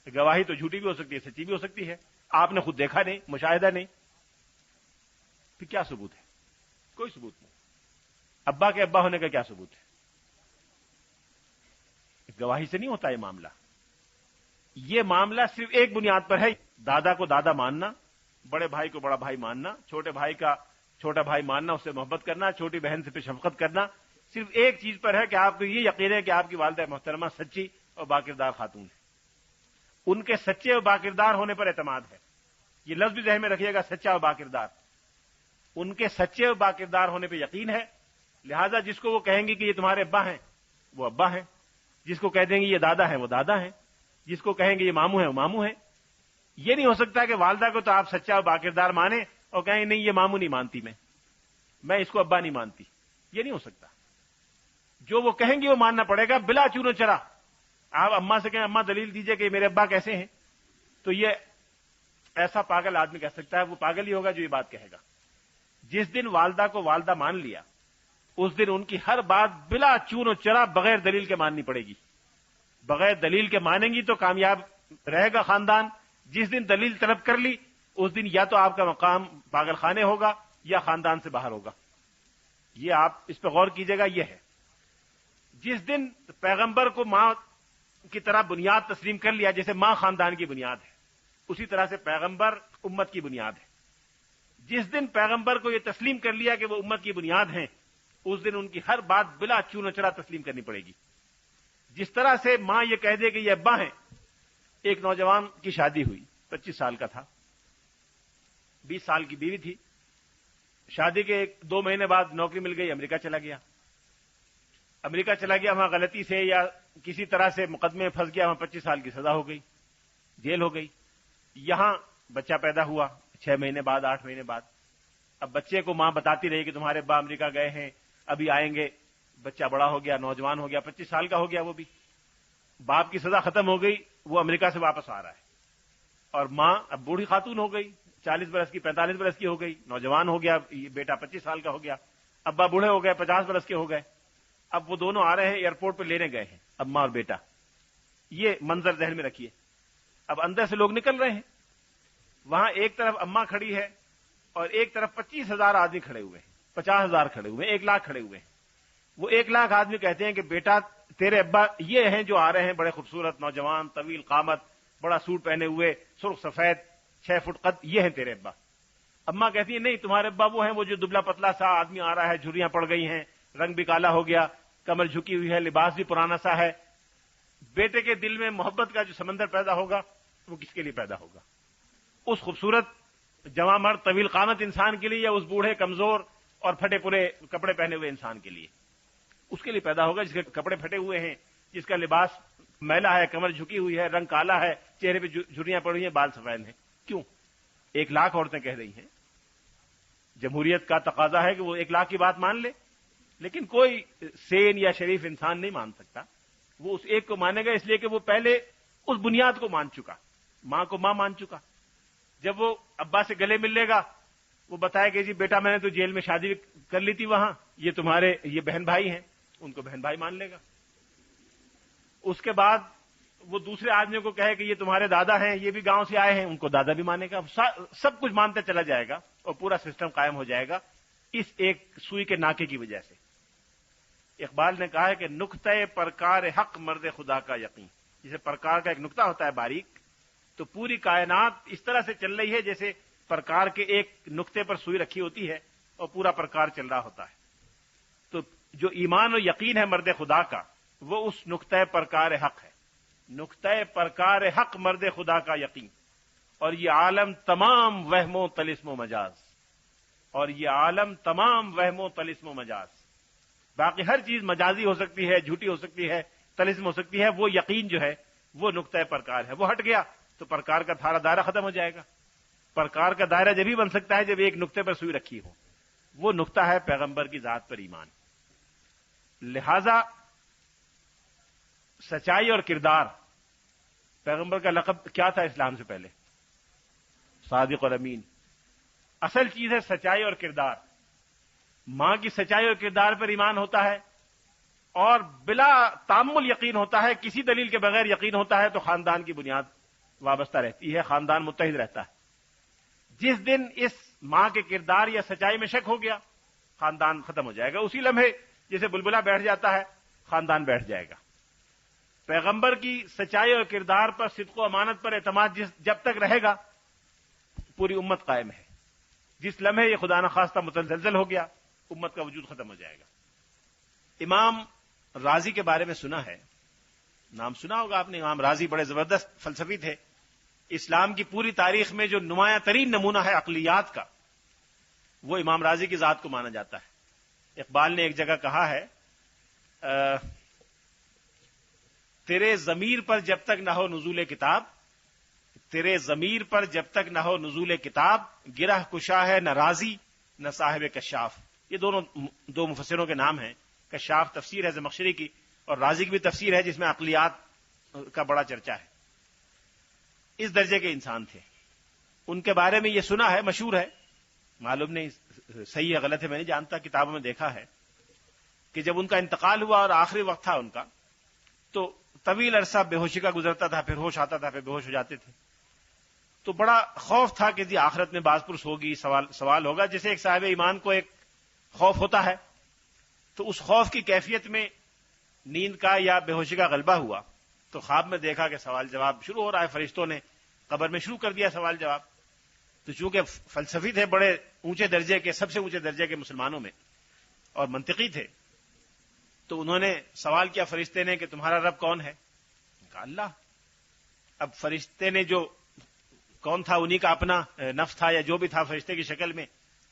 گواہی تو جھوٹی بھی ہو سکتی ہے، سچی بھی ہو سکتی ہے، آپ نے خود دیکھا نہیں، مشاہدہ نہیں، پھر کیا ثبوت ہے؟ کوئی ثبوت نہیں۔ ابا کے ابا ہونے کا کیا ثبوت ہے؟ گواہی سے نہیں ہوتا یہ معاملہ۔ یہ معاملہ صرف ایک بنیاد پر ہے، دادا کو دادا ماننا، بڑے بھائی کو بڑا بھائی ماننا، چھوٹے بھائی کا چھوٹا بھائی ماننا، اس سے محبت کرنا، چھوٹی بہن سے پہ شفقت کرنا، صرف ایک چیز پر ہے کہ آپ کو یہ یقین ہے کہ آپ کی والدہ محترمہ سچی اور باکردار خاتون ہے۔ ان کے سچے اور باکردار ہونے پر اعتماد ہے۔ یہ لفظ بھی ذہن میں رکھیے گا، سچا اور باکردار۔ ان کے سچے اور باکردار ہونے پہ یقین ہے، لہذا جس کو وہ کہیں گے کہ یہ تمہارے ابا ہیں، وہ ابا ہیں، جس کو کہہ دیں گے یہ دادا ہیں، وہ دادا ہیں، جس کو کہیں گے یہ ماموں ہیں، وہ ماموں ہیں۔ یہ نہیں ہو سکتا کہ والدہ کو تو آپ سچا اور باکردار مانیں اور کہیں نہیں یہ ماموں نہیں مانتی، میں اس کو ابا نہیں مانتی، یہ نہیں ہو سکتا۔ جو وہ کہیں گے وہ ماننا پڑے گا بلا چون و چرا۔ آپ اماں سے کہیں اماں دلیل دیجئے کہ میرے ابا کیسے ہیں، تو یہ ایسا پاگل آدمی کہہ سکتا ہے، وہ پاگل ہی ہوگا جو یہ بات کہے گا۔ جس دن والدہ کو والدہ مان لیا، اس دن ان کی ہر بات بلا چون و چرا بغیر دلیل کے ماننی پڑے گی۔ بغیر دلیل کے مانیں گی تو کامیاب رہے گا خاندان۔ جس دن دلیل طلب کر لی، اس دن یا تو آپ کا مقام پاگل خانے ہوگا یا خاندان سے باہر ہوگا۔ یہ آپ اس پہ غور کیجئے گا، یہ ہے۔ جس دن پیغمبر کو ماں کی طرح بنیاد تسلیم کر لیا، جیسے ماں خاندان کی بنیاد ہے، اسی طرح سے پیغمبر امت کی بنیاد ہے۔ جس دن پیغمبر کو یہ تسلیم کر لیا کہ وہ امت کی بنیاد ہیں، اس دن ان کی ہر بات بلا چون و چرا تسلیم کرنی پڑے گی۔ جس طرح سے ماں یہ کہہ دے کہ یہ ابا ہیں۔ ایک نوجوان کی شادی ہوئی، 25 سال کا تھا، 20 سال کی بیوی تھی۔ شادی کے 2 مہینے بعد نوکری مل گئی، امریکہ چلا گیا۔ امریکہ چلا گیا، وہاں غلطی سے یا کسی طرح سے مقدمے میں پھنس گیا، وہاں 25 سال کی سزا ہو گئی، جیل ہو گئی۔ یہاں بچہ پیدا ہوا 6 مہینے بعد، 8 مہینے بعد۔ اب بچے کو ماں بتاتی رہی کہ تمہارے ابا امریکہ گئے ہیں، ابھی آئیں گے۔ بچہ بڑا ہو گیا، نوجوان ہو گیا، 25 سال کا ہو گیا وہ بھی۔ باپ کی سزا ختم ہو گئی، وہ امریکہ سے واپس آ رہا ہے، اور ماں اب بوڑھی خاتون ہو گئی، 40 برس کی، 45 برس کی ہو گئی، نوجوان ہو گیا، یہ بیٹا 25 سال کا ہو گیا۔ ابا بوڑھے ہو گئے، 50 برس کے ہو گئے۔ اب وہ دونوں آ رہے ہیں، ایئرپورٹ پہ لینے گئے ہیں، اماں اور بیٹا۔ یہ منظر ذہن میں رکھیے۔ اب اندر سے لوگ نکل رہے ہیں، وہاں ایک طرف اماں کھڑی ہے اور ایک طرف 25,000 آدمی کھڑے ہوئے ہیں، 50,000 کھڑے ہوئے ہیں، 1 لاکھ کھڑے ہوئے ہیں۔ وہ 1 لاکھ آدمی کہتے ہیں کہ بیٹا تیرے ابا یہ ہیں جو آ رہے ہیں، بڑے خوبصورت نوجوان، طویل قامت، بڑا سوٹ پہنے ہوئے، سرخ سفید، 6 فٹ قد، یہ ہیں تیرے ابا۔ اماں کہتی ہیں نہیں، تمہارے ابا وہ ہیں وہ جو دبلا پتلا سا آدمی آ رہا ہے، جھریاں پڑ گئی ہیں، رنگ بھی کالا ہو گیا، کمر جھکی ہوئی ہے، لباس بھی پرانا سا ہے۔ بیٹے کے دل میں محبت کا جو سمندر پیدا ہوگا، وہ کس کے لیے پیدا ہوگا؟ اس خوبصورت جوان مرد طویل قامت انسان کے لیے، یا اس بوڑھے کمزور اور پھٹے پورے کپڑے پہنے ہوئے انسان کے لیے؟ اس کے لیے پیدا ہوگا جس کے کپڑے پھٹے ہوئے ہیں، جس کا لباس میلا ہے، کمر جھکی ہوئی ہے، رنگ کالا ہے، چہرے پہ جھریاں پڑی ہیں، بال سفید ہیں۔ کیوں؟ 1 لاکھ عورتیں کہہ رہی ہیں۔ جمہوریت کا تقاضا ہے کہ وہ 1 لاکھ کی بات مان لے، لیکن کوئی سین یا شریف انسان نہیں مان سکتا۔ وہ اس ایک کو مانے گا، اس لیے کہ وہ پہلے اس بنیاد کو مان چکا، ماں کو ماں مان چکا۔ جب وہ ابا سے گلے مل لے گا، وہ بتائے کہ جی بیٹا میں نے تو جیل میں شادی کر لی تھی، وہاں یہ تمہارے یہ بہن بھائی ہیں، ان کو بہن بھائی مان لے گا۔ اس کے بعد وہ دوسرے آدمی کو کہے کہ یہ تمہارے دادا ہیں، یہ بھی گاؤں سے آئے ہیں، ان کو دادا بھی مانے گا۔ سب کچھ مانتا چلا جائے گا اور پورا سسٹم قائم ہو جائے گا اس ایک سوئی کے ناکے کی وجہ سے۔ اقبال نے کہا ہے کہ نقطۂ پرکار حق مرد خدا کا یقین، جیسے پرکار کا ایک نقطہ ہوتا ہے باریک، تو پوری کائنات اس طرح سے چل رہی ہے جیسے پرکار کے ایک نقطے پر سوئی رکھی ہوتی ہے اور پورا پرکار چل رہا ہوتا ہے۔ تو جو ایمان و یقین ہے مرد خدا کا، وہ اس نقطۂ پرکار حق ہے۔ نقطۂ پرکار حق مرد خدا کا یقین، اور یہ عالم تمام وہم و طلسم و مجاز، اور یہ عالم تمام وہم و طلسم و مجاز۔ باقی ہر چیز مجازی ہو سکتی ہے، جھوٹی ہو سکتی ہے، طلسم ہو سکتی ہے، وہ یقین جو ہے وہ نقطۂ پرکار ہے۔ وہ ہٹ گیا تو پرکار کا سارا دائرہ ختم ہو جائے گا۔ پرکار کا دائرہ جب ہی بن سکتا ہے جب ایک نقطے پر سوئی رکھی ہو، وہ نقطہ ہے پیغمبر کی ذات پر ایمان۔ لہذا سچائی اور کردار، پیغمبر کا لقب کیا تھا اسلام سے پہلے؟ صادق اور امین۔ اصل چیز ہے سچائی اور کردار۔ ماں کی سچائی اور کردار پر ایمان ہوتا ہے اور بلا تامل یقین ہوتا ہے، کسی دلیل کے بغیر یقین ہوتا ہے، تو خاندان کی بنیاد وابستہ رہتی ہے، خاندان متحد رہتا ہے۔ جس دن اس ماں کے کردار یا سچائی میں شک ہو گیا، خاندان ختم ہو جائے گا۔ اسی لمحے جیسے بلبلہ بیٹھ جاتا ہے، خاندان بیٹھ جائے گا۔ پیغمبر کی سچائی اور کردار پر، صدق و امانت پر اعتماد جب تک رہے گا، پوری امت قائم ہے۔ جس لمحے یہ خدا نخواستہ متزلزل ہو گیا، امت کا وجود ختم ہو جائے گا۔ امام رازی کے بارے میں سنا ہے، نام سنا ہوگا آپ نے۔ امام رازی بڑے زبردست فلسفی تھے۔ اسلام کی پوری تاریخ میں جو نمایاں ترین نمونہ ہے عقلیات کا، وہ امام رازی کی ذات کو مانا جاتا ہے۔ اقبال نے ایک جگہ کہا ہے، تیرے ضمیر پر جب تک نہ ہو نزول کتاب، تیرے ضمیر پر جب تک نہ ہو نزول کتاب، گرہ کشا ہے نہ رازی نہ صاحب کشاف۔ یہ دو مفسروں کے نام ہیں۔ کشاف تفسیر ہے زمخشری کی، اور رازی کی بھی تفسیر ہے جس میں عقلیات کا بڑا چرچا ہے۔ اس درجے کے انسان تھے۔ ان کے بارے میں یہ سنا ہے، مشہور ہے، معلوم نہیں صحیح ہے غلط ہے میں نہیں جانتا، کتابوں میں دیکھا ہے کہ جب ان کا انتقال ہوا اور آخری وقت تھا ان کا، تو طویل عرصہ بے ہوشی کا گزرتا تھا، پھر ہوش آتا تھا، پھر بے ہوش ہو جاتے تھے۔ تو بڑا خوف تھا کہ جی آخرت میں باز پرس ہوگی، سوال ہوگا، جیسے ایک صاحب ایمان کو ایک خوف ہوتا ہے۔ تو اس خوف کی کیفیت میں نیند کا یا بے ہوشی کا غلبہ ہوا، تو خواب میں دیکھا کہ سوال جواب شروع ہو رہا ہے، فرشتوں نے قبر میں شروع کر دیا سوال جواب۔ تو چونکہ فلسفی تھے بڑے اونچے درجے کے، سب سے اونچے درجے کے مسلمانوں میں، اور منطقی تھے، تو انہوں نے سوال کیا فرشتے نے کہ تمہارا رب کون ہے؟ کہا اللہ۔ اب فرشتے نے جو کون تھا، انہی کا اپنا نفس تھا یا جو بھی تھا فرشتے کی شکل میں،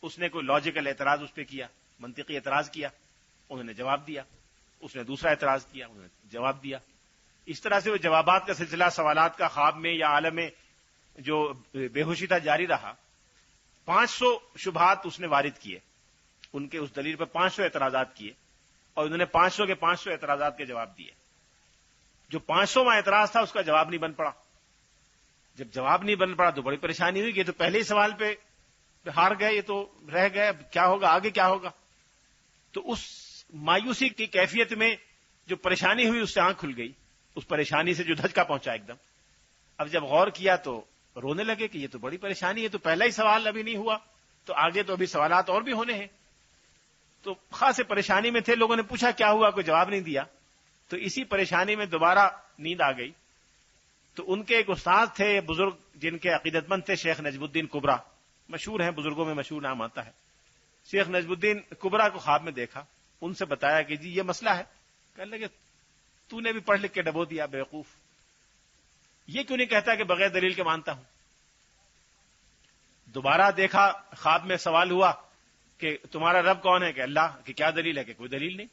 اس نے کوئی لاجیکل اعتراض اس پہ کیا، منطقی اعتراض کیا، انہوں نے جواب دیا۔ اس نے دوسرا اعتراض کیا، انہوں نے جواب دیا۔ اس طرح سے وہ جوابات کا سلسلہ سوالات کا خواب میں یا عالم میں جو بے ہوشی تھا جاری رہا۔ 500 شبہات اس نے وارد کیے، ان کے اس دلیل پر 500 اعتراضات کیے، اور انہوں نے 500 کے 500 اعتراضات کے جواب دیے۔ جو 500واں اعتراض تھا اس کا جواب نہیں بن پڑا۔ جب جواب نہیں بن پڑا تو بڑی پریشانی ہوئی کہ یہ تو پہلے ہی سوال پہ ہار گئے، یہ تو رہ گئے، اب کیا ہوگا، آگے کیا ہوگا۔ تو اس مایوسی کی کیفیت میں جو پریشانی ہوئی، اس سے آنکھ کھل گئی، اس پریشانی سے جو دھچکا پہنچا ایک دم۔ اب جب غور کیا تو رونے لگے کہ یہ تو بڑی پریشانی ہے، تو پہلا ہی سوال ابھی نہیں ہوا، تو آگے تو ابھی سوالات اور بھی ہونے ہیں۔ تو خاص پریشانی میں تھے، لوگوں نے پوچھا کیا ہوا، کوئی جواب نہیں دیا۔ تو اسی پریشانی میں دوبارہ نیند آ گئی۔ تو ان کے ایک استاد تھے بزرگ، جن کے عقیدت مند تھے، شیخ نجم الدین کبرا، مشہور ہیں، بزرگوں میں مشہور نام آتا ہے۔ شیخ نجم الدین کبرا کو خواب میں دیکھا، ان سے بتایا کہ جی یہ مسئلہ ہے۔ کہنے لگے تو نے بھی پڑھ لکھ کے ڈبو دیا بیوقوف، یہ کیوں نہیں کہتا کہ بغیر دلیل کے مانتا ہوں۔ دوبارہ دیکھا، خواب میں سوال ہوا کہ تمہارا رب کون ہے؟ کہ اللہ۔ کہ کیا دلیل ہے؟ کہ کوئی دلیل نہیں،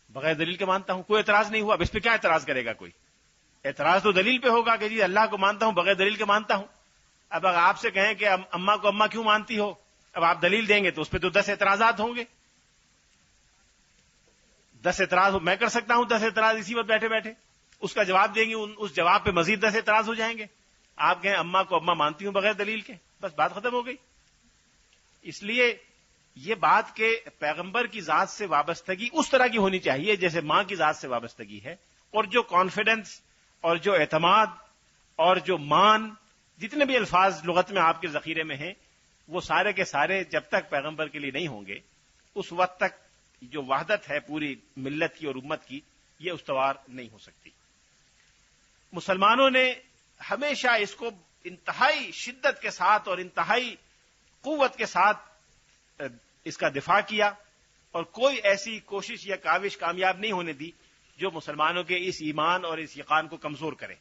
بغیر دلیل کے مانتا ہوں۔ کوئی اعتراض نہیں ہوا۔ اب اس پہ کیا اعتراض کرے گا کوئی؟ اعتراض تو دلیل پہ ہوگا کہ جی اللہ کو مانتا ہوں، بغیر دلیل کے مانتا ہوں۔ اب اگر آپ سے کہیں کہ اماں کو اماں کیوں مانتی ہو، اب آپ دلیل دیں گے تو اس پہ تو 10 اعتراضات ہوں گے۔ 10 اعتراض میں کر سکتا ہوں، 10 اعتراض اسی وقت بیٹھے بیٹھے اس کا جواب دیں گے، اس جواب پہ مزید 10 اعتراض ہو جائیں گے۔ آپ کہیں اماں کو اماں مانتی ہوں بغیر دلیل کے، بس بات ختم ہو گئی۔ اس لیے یہ بات کہ پیغمبر کی ذات سے وابستگی اس طرح کی ہونی چاہیے جیسے ماں کی ذات سے وابستگی ہے، اور جو کانفیڈنس اور جو اعتماد اور جو مان، جتنے بھی الفاظ لغت میں آپ کے ذخیرے میں ہیں، وہ سارے کے سارے جب تک پیغمبر کے لیے نہیں ہوں گے، اس وقت تک جو وحدت ہے پوری ملت کی اور امت کی، یہ استوار نہیں ہو سکتی۔ مسلمانوں نے ہمیشہ اس کو انتہائی شدت کے ساتھ اور انتہائی قوت کے ساتھ اس کا دفاع کیا، اور کوئی ایسی کوشش یا کاوش کامیاب نہیں ہونے دی جو مسلمانوں کے اس ایمان اور اس یقین کو کمزور کرے۔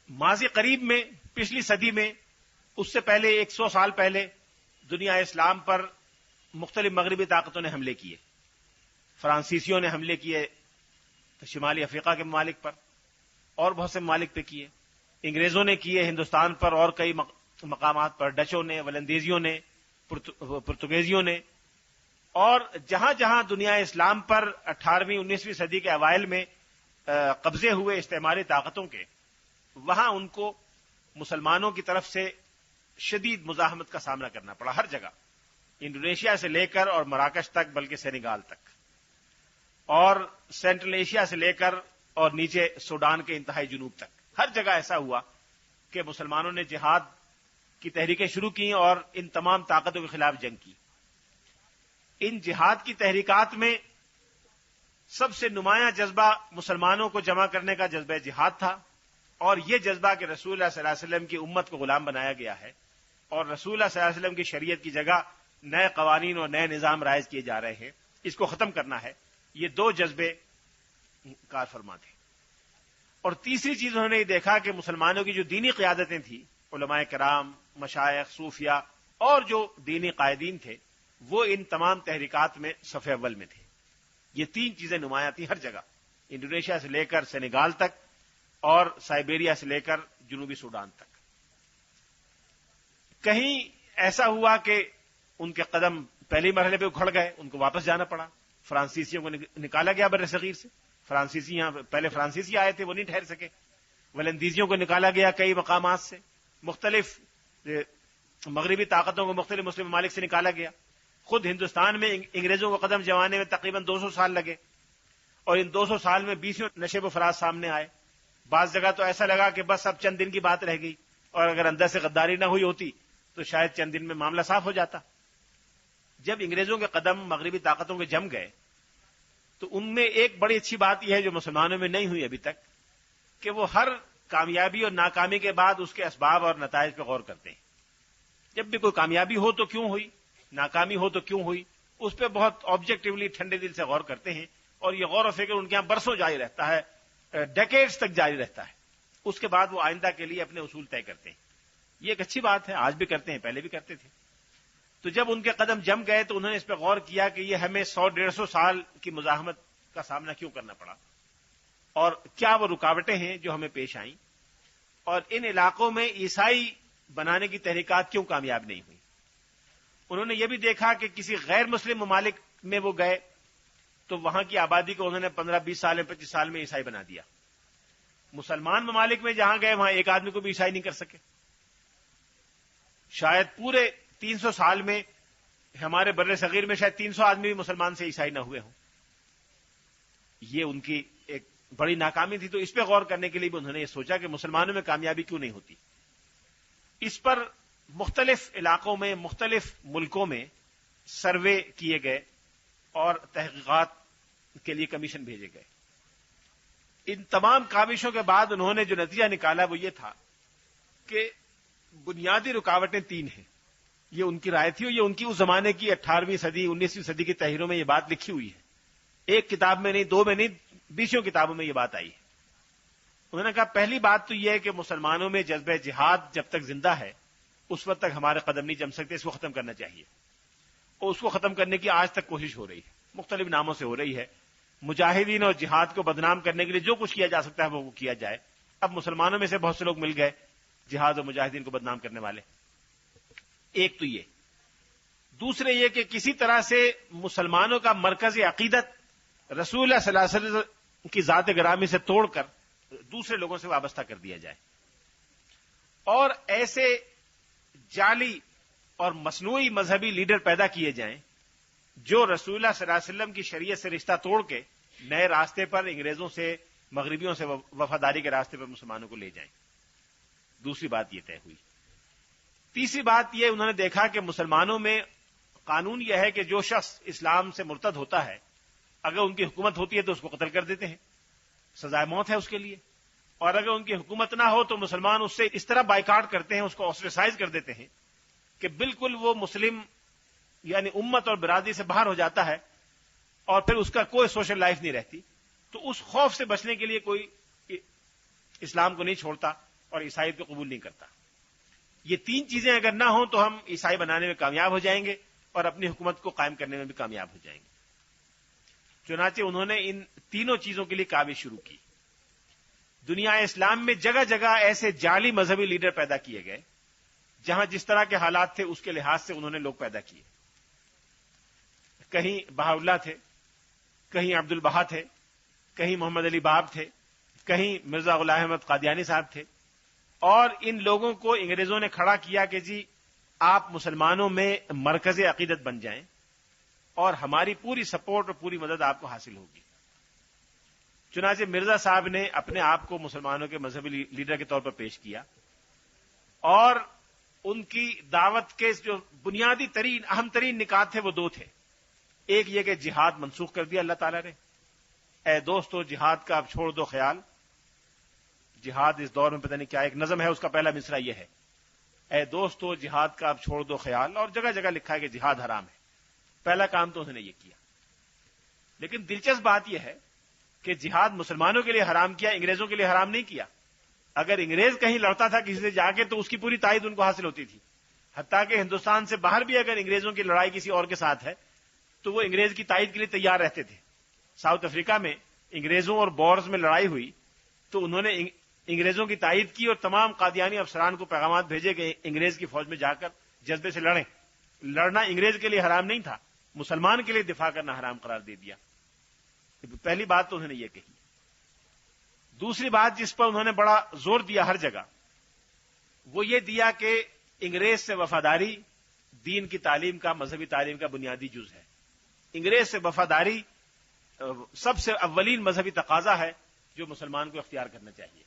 ماضی قریب میں، پچھلی صدی میں، اس سے پہلے 100 سال پہلے دنیا اسلام پر مختلف مغربی طاقتوں نے حملے کیے۔ فرانسیسیوں نے حملے کیے شمالی افریقہ کے ممالک پر، اور بہت سے ممالک پہ کیے۔ انگریزوں نے کیے ہندوستان پر اور کئی مقامات پر، ڈچوں نے، ولندیزیوں نے، پرتگیزیوں نے، اور جہاں جہاں دنیا اسلام پر 18ویں 19ویں صدی کے اوائل میں قبضے ہوئے استعماری طاقتوں کے، وہاں ان کو مسلمانوں کی طرف سے شدید مزاحمت کا سامنا کرنا پڑا، ہر جگہ، انڈونیشیا سے لے کر اور مراکش تک، بلکہ سینیگال تک، اور سینٹرل ایشیا سے لے کر اور نیچے سوڈان کے انتہائی جنوب تک۔ ہر جگہ ایسا ہوا کہ مسلمانوں نے جہاد کی تحریکیں شروع کی اور ان تمام طاقتوں کے خلاف جنگ کی. ان جہاد کی تحریکات میں سب سے نمایاں جذبہ مسلمانوں کو جمع کرنے کا جذبہ جہاد تھا، اور یہ جذبہ کہ رسول اللہ صلی اللہ علیہ وسلم کی امت کو غلام بنایا گیا ہے اور رسول اللہ صلی اللہ علیہ وسلم کی شریعت کی جگہ نئے قوانین اور نئے نظام رائج کیے جا رہے ہیں، اس کو ختم کرنا ہے. یہ دو جذبے کار فرما تھے. اور تیسری چیز انہوں نے یہ دیکھا کہ مسلمانوں کی جو دینی قیادتیں تھیں، علماء کرام، مشائخ، صوفیاء اور جو دینی قائدین تھے، وہ ان تمام تحریکات میں صف اول میں تھے. یہ تین چیزیں نمایاں تھیں ہر جگہ، انڈونیشیا سے لے کر سینیگال تک اور سائبیریا سے لے کر جنوبی سوڈان تک. کہیں ایسا ہوا کہ ان کے قدم پہلے مرحلے پہ اکھڑ گئے، ان کو واپس جانا پڑا، فرانسیسیوں کو نکالا گیا بر صغیر سے. فرانسیسی یہاں پہلے فرانسیسی آئے تھے، وہ نہیں ٹھہر سکے. ولندیزیوں کو نکالا گیا کئی مقامات سے، مختلف مغربی طاقتوں کو مختلف مسلم ممالک سے نکالا گیا. خود ہندوستان میں انگریزوں کو قدم جمانے میں تقریباً 200 سال لگے، اور ان 200 سال میں 20 نشیب و فراز سامنے آئے. بعض جگہ تو ایسا لگا کہ بس اب چند دن کی بات رہ گئی، اور اگر اندر سے غداری نہ ہوئی ہوتی تو شاید چند دن میں معاملہ صاف ہو جاتا. جب انگریزوں کے قدم مغربی طاقتوں کے جم گئے تو ان میں ایک بڑی اچھی بات یہ ہے جو مسلمانوں میں نہیں ہوئی ابھی تک، کہ وہ ہر کامیابی اور ناکامی کے بعد اس کے اسباب اور نتائج پہ غور کرتے ہیں. جب بھی کوئی کامیابی ہو تو کیوں ہوئی، ناکامی ہو تو کیوں ہوئی، اس پہ بہت آبجیکٹیولی ٹھنڈے دل سے غور کرتے ہیں، اور یہ غور و فکر ان کے یہاں برسوں جاری رہتا ہے، ڈیکیڈز تک جاری رہتا ہے. اس کے بعد وہ آئندہ کے لیے اپنے اصول طے کرتے ہیں. یہ ایک اچھی بات ہے، آج بھی کرتے ہیں، پہلے بھی کرتے تھے. تو جب ان کے قدم جم گئے تو انہوں نے اس پہ غور کیا کہ یہ ہمیں 100-150 سال کی مزاحمت کا سامنا کیوں کرنا پڑا، اور کیا وہ رکاوٹیں ہیں جو ہمیں پیش آئیں، اور ان علاقوں میں عیسائی بنانے کی تحریکات کیوں کامیاب نہیں ہوئی. انہوں نے یہ بھی دیکھا کہ کسی غیر مسلم ممالک میں وہ گئے تو وہاں کی آبادی کو انہوں نے 15-20 سال میں 25 سال میں عیسائی بنا دیا. مسلمان ممالک میں جہاں گئے وہاں ایک آدمی کو بھی عیسائی نہیں کر سکے. شاید پورے 300 سال میں ہمارے بر صغیر میں شاید 300 آدمی بھی مسلمان سے عیسائی نہ ہوئے ہوں. یہ ان کی ایک بڑی ناکامی تھی. تو اس پہ غور کرنے کے لیے بھی انہوں نے یہ سوچا کہ مسلمانوں میں کامیابی کیوں نہیں ہوتی. اس پر مختلف علاقوں میں، مختلف ملکوں میں سروے کیے گئے اور تحقیقات کے لیے کمیشن بھیجے گئے. ان تمام کاوشوں کے بعد انہوں نے جو نتیجہ نکالا وہ یہ تھا کہ بنیادی رکاوٹیں 3 ہیں. یہ ان کی رائے تھی، اور یہ ان کی اس زمانے کی 18ویں صدی 19ویں صدی کی تحریروں میں یہ بات لکھی ہوئی ہے. ایک کتاب میں نہیں، 2 میں نہیں، 20 کتابوں میں یہ بات آئی ہے. انہوں نے کہا پہلی بات تو یہ ہے کہ مسلمانوں میں جذبہ جہاد جب تک زندہ ہے اس وقت تک ہمارے قدم نہیں جم سکتے. اس کو ختم کرنا چاہیے، اور اس کو ختم کرنے کی آج تک کوشش ہو رہی ہے، مختلف ناموں سے ہو رہی ہے. مجاہدین اور جہاد کو بدنام کرنے کے لیے جو کچھ کیا جا سکتا ہے وہ کیا جائے. اب مسلمانوں میں سے بہت سے لوگ مل گئے جہاد اور مجاہدین کو بدنام کرنے والے. ایک تو یہ. دوسرے یہ کہ کسی طرح سے مسلمانوں کا مرکز عقیدت رسول اللہ صلی اللہ علیہ وسلم کی ذات گرامی سے توڑ کر دوسرے لوگوں سے وابستہ کر دیا جائے، اور ایسے جعلی اور مصنوعی مذہبی لیڈر پیدا کیے جائیں جو رسول اللہ صلی اللہ علیہ وسلم کی شریعت سے رشتہ توڑ کے نئے راستے پر انگریزوں سے، مغربیوں سے وفاداری کے راستے پر مسلمانوں کو لے جائیں. دوسری بات یہ طے ہوئی. تیسری بات یہ انہوں نے دیکھا کہ مسلمانوں میں قانون یہ ہے کہ جو شخص اسلام سے مرتد ہوتا ہے اگر ان کی حکومت ہوتی ہے تو اس کو قتل کر دیتے ہیں، سزائے موت ہے اس کے لیے. اور اگر ان کی حکومت نہ ہو تو مسلمان اس سے اس طرح بائیکاٹ کرتے ہیں، اس کو آسٹریسائز کر دیتے ہیں کہ بالکل وہ مسلم یعنی امت اور برادری سے باہر ہو جاتا ہے، اور پھر اس کا کوئی سوشل لائف نہیں رہتی. تو اس خوف سے بچنے کے لیے کوئی اسلام کو نہیں چھوڑتا اور عیسائیت کو قبول نہیں کرتا. یہ 3 چیزیں اگر نہ ہوں تو ہم عیسائی بنانے میں کامیاب ہو جائیں گے اور اپنی حکومت کو قائم کرنے میں بھی کامیاب ہو جائیں گے. چنانچہ انہوں نے ان تینوں چیزوں کے لیے کاوش شروع کی. دنیا اسلام میں جگہ جگہ ایسے جعلی مذہبی لیڈر پیدا کیے گئے جہاں جس طرح کے حالات تھے اس کے لحاظ سے انہوں نے لوگ پیدا کیے. کہیں بہاءاللہ تھے، کہیں عبد البہا تھے، کہیں محمد علی باب تھے، کہیں مرزا غلام احمد قادیانی صاحب تھے. اور ان لوگوں کو انگریزوں نے کھڑا کیا کہ جی آپ مسلمانوں میں مرکز عقیدت بن جائیں اور ہماری پوری سپورٹ اور پوری مدد آپ کو حاصل ہوگی. چنانچہ مرزا صاحب نے اپنے آپ کو مسلمانوں کے مذہبی لیڈر کے طور پر پیش کیا، اور ان کی دعوت کے جو بنیادی ترین اہم ترین نکات تھے وہ دو تھے۔ ایک یہ کہ جہاد منسوخ کر دیا اللہ تعالیٰ نے، اے دوستو جہاد کا اب چھوڑ دو خیال۔ جہاد اس دور میں پتہ نہیں کیا ایک نظم ہے، اس کا پہلا مصرع یہ ہے، اے دوستو جہاد کا اب چھوڑ دو خیال، اور جگہ جگہ لکھا ہے کہ جہاد حرام ہے۔ پہلا کام تو انہوں نے یہ کیا، لیکن دلچسپ بات یہ ہے کہ جہاد مسلمانوں کے لیے حرام کیا، انگریزوں کے لیے حرام نہیں کیا۔ اگر انگریز کہیں لڑتا تھا کسی سے جا کے تو اس کی پوری تائید ان کو حاصل ہوتی تھی، حتیٰ کہ ہندوستان سے باہر بھی اگر انگریزوں کی لڑائی کسی اور کے ساتھ ہے تو وہ انگریز کی تائید کے لیے تیار رہتے تھے۔ ساؤتھ افریقہ میں انگریزوں اور بورز میں لڑائی ہوئی تو انہوں نے انگریزوں کی تائید کی اور تمام قادیانی افسران کو پیغامات بھیجے کہ انگریز کی فوج میں جا کر جذبے سے لڑیں۔ لڑنا انگریز کے لیے حرام نہیں تھا، مسلمان کے لیے دفاع کرنا حرام قرار دے دیا۔ پہلی بات تو انہوں نے یہ کہی۔ دوسری بات جس پر انہوں نے بڑا زور دیا ہر جگہ، وہ یہ دیا کہ انگریز سے وفاداری دین کی تعلیم کا، مذہبی تعلیم کا بنیادی جز ہے۔ انگریز سے وفاداری سب سے اولین مذہبی تقاضا ہے جو مسلمان کو اختیار کرنا چاہیے۔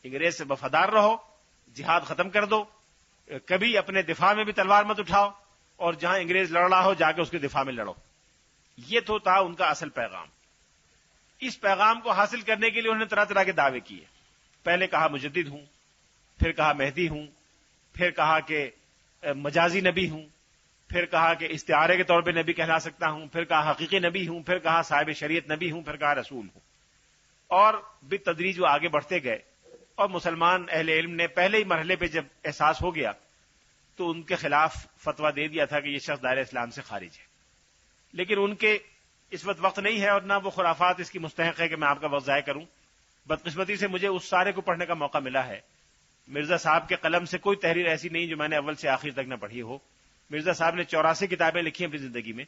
انگریز سے وفادار رہو، جہاد ختم کر دو، کبھی اپنے دفاع میں بھی تلوار مت اٹھاؤ، اور جہاں انگریز لڑ رہا ہو جا کے اس کے دفاع میں لڑو۔ یہ تو تھا ان کا اصل پیغام۔ اس پیغام کو حاصل کرنے کے لیے انہوں نے طرح طرح کے دعوے کیے۔ پہلے کہا مجدد ہوں، پھر کہا مہدی ہوں، پھر کہا کہ مجازی نبی ہوں، پھر کہا کہ استعارے کے طور پہ نبی کہلا سکتا ہوں، پھر کہا حقیقی نبی ہوں، پھر کہا صاحب شریعت نبی ہوں، پھر کہا رسول ہوں۔ اور بالتدریج وہ آگے بڑھتے گئے، اور مسلمان اہل علم نے پہلے ہی مرحلے پہ جب احساس ہو گیا تو ان کے خلاف فتویٰ دے دیا تھا کہ یہ شخص دائرہ اسلام سے خارج ہے۔ لیکن ان کے اس وقت نہیں ہے، اور نہ وہ خرافات اس کی مستحق ہے کہ میں آپ کا وقت ضائع کروں۔ بدقسمتی سے مجھے اس سارے کو پڑھنے کا موقع ملا ہے۔ مرزا صاحب کے قلم سے کوئی تحریر ایسی نہیں جو میں نے اول سے آخر تک نہ پڑھی ہو۔ مرزا صاحب نے 84 کتابیں لکھی ہیں اپنی زندگی میں،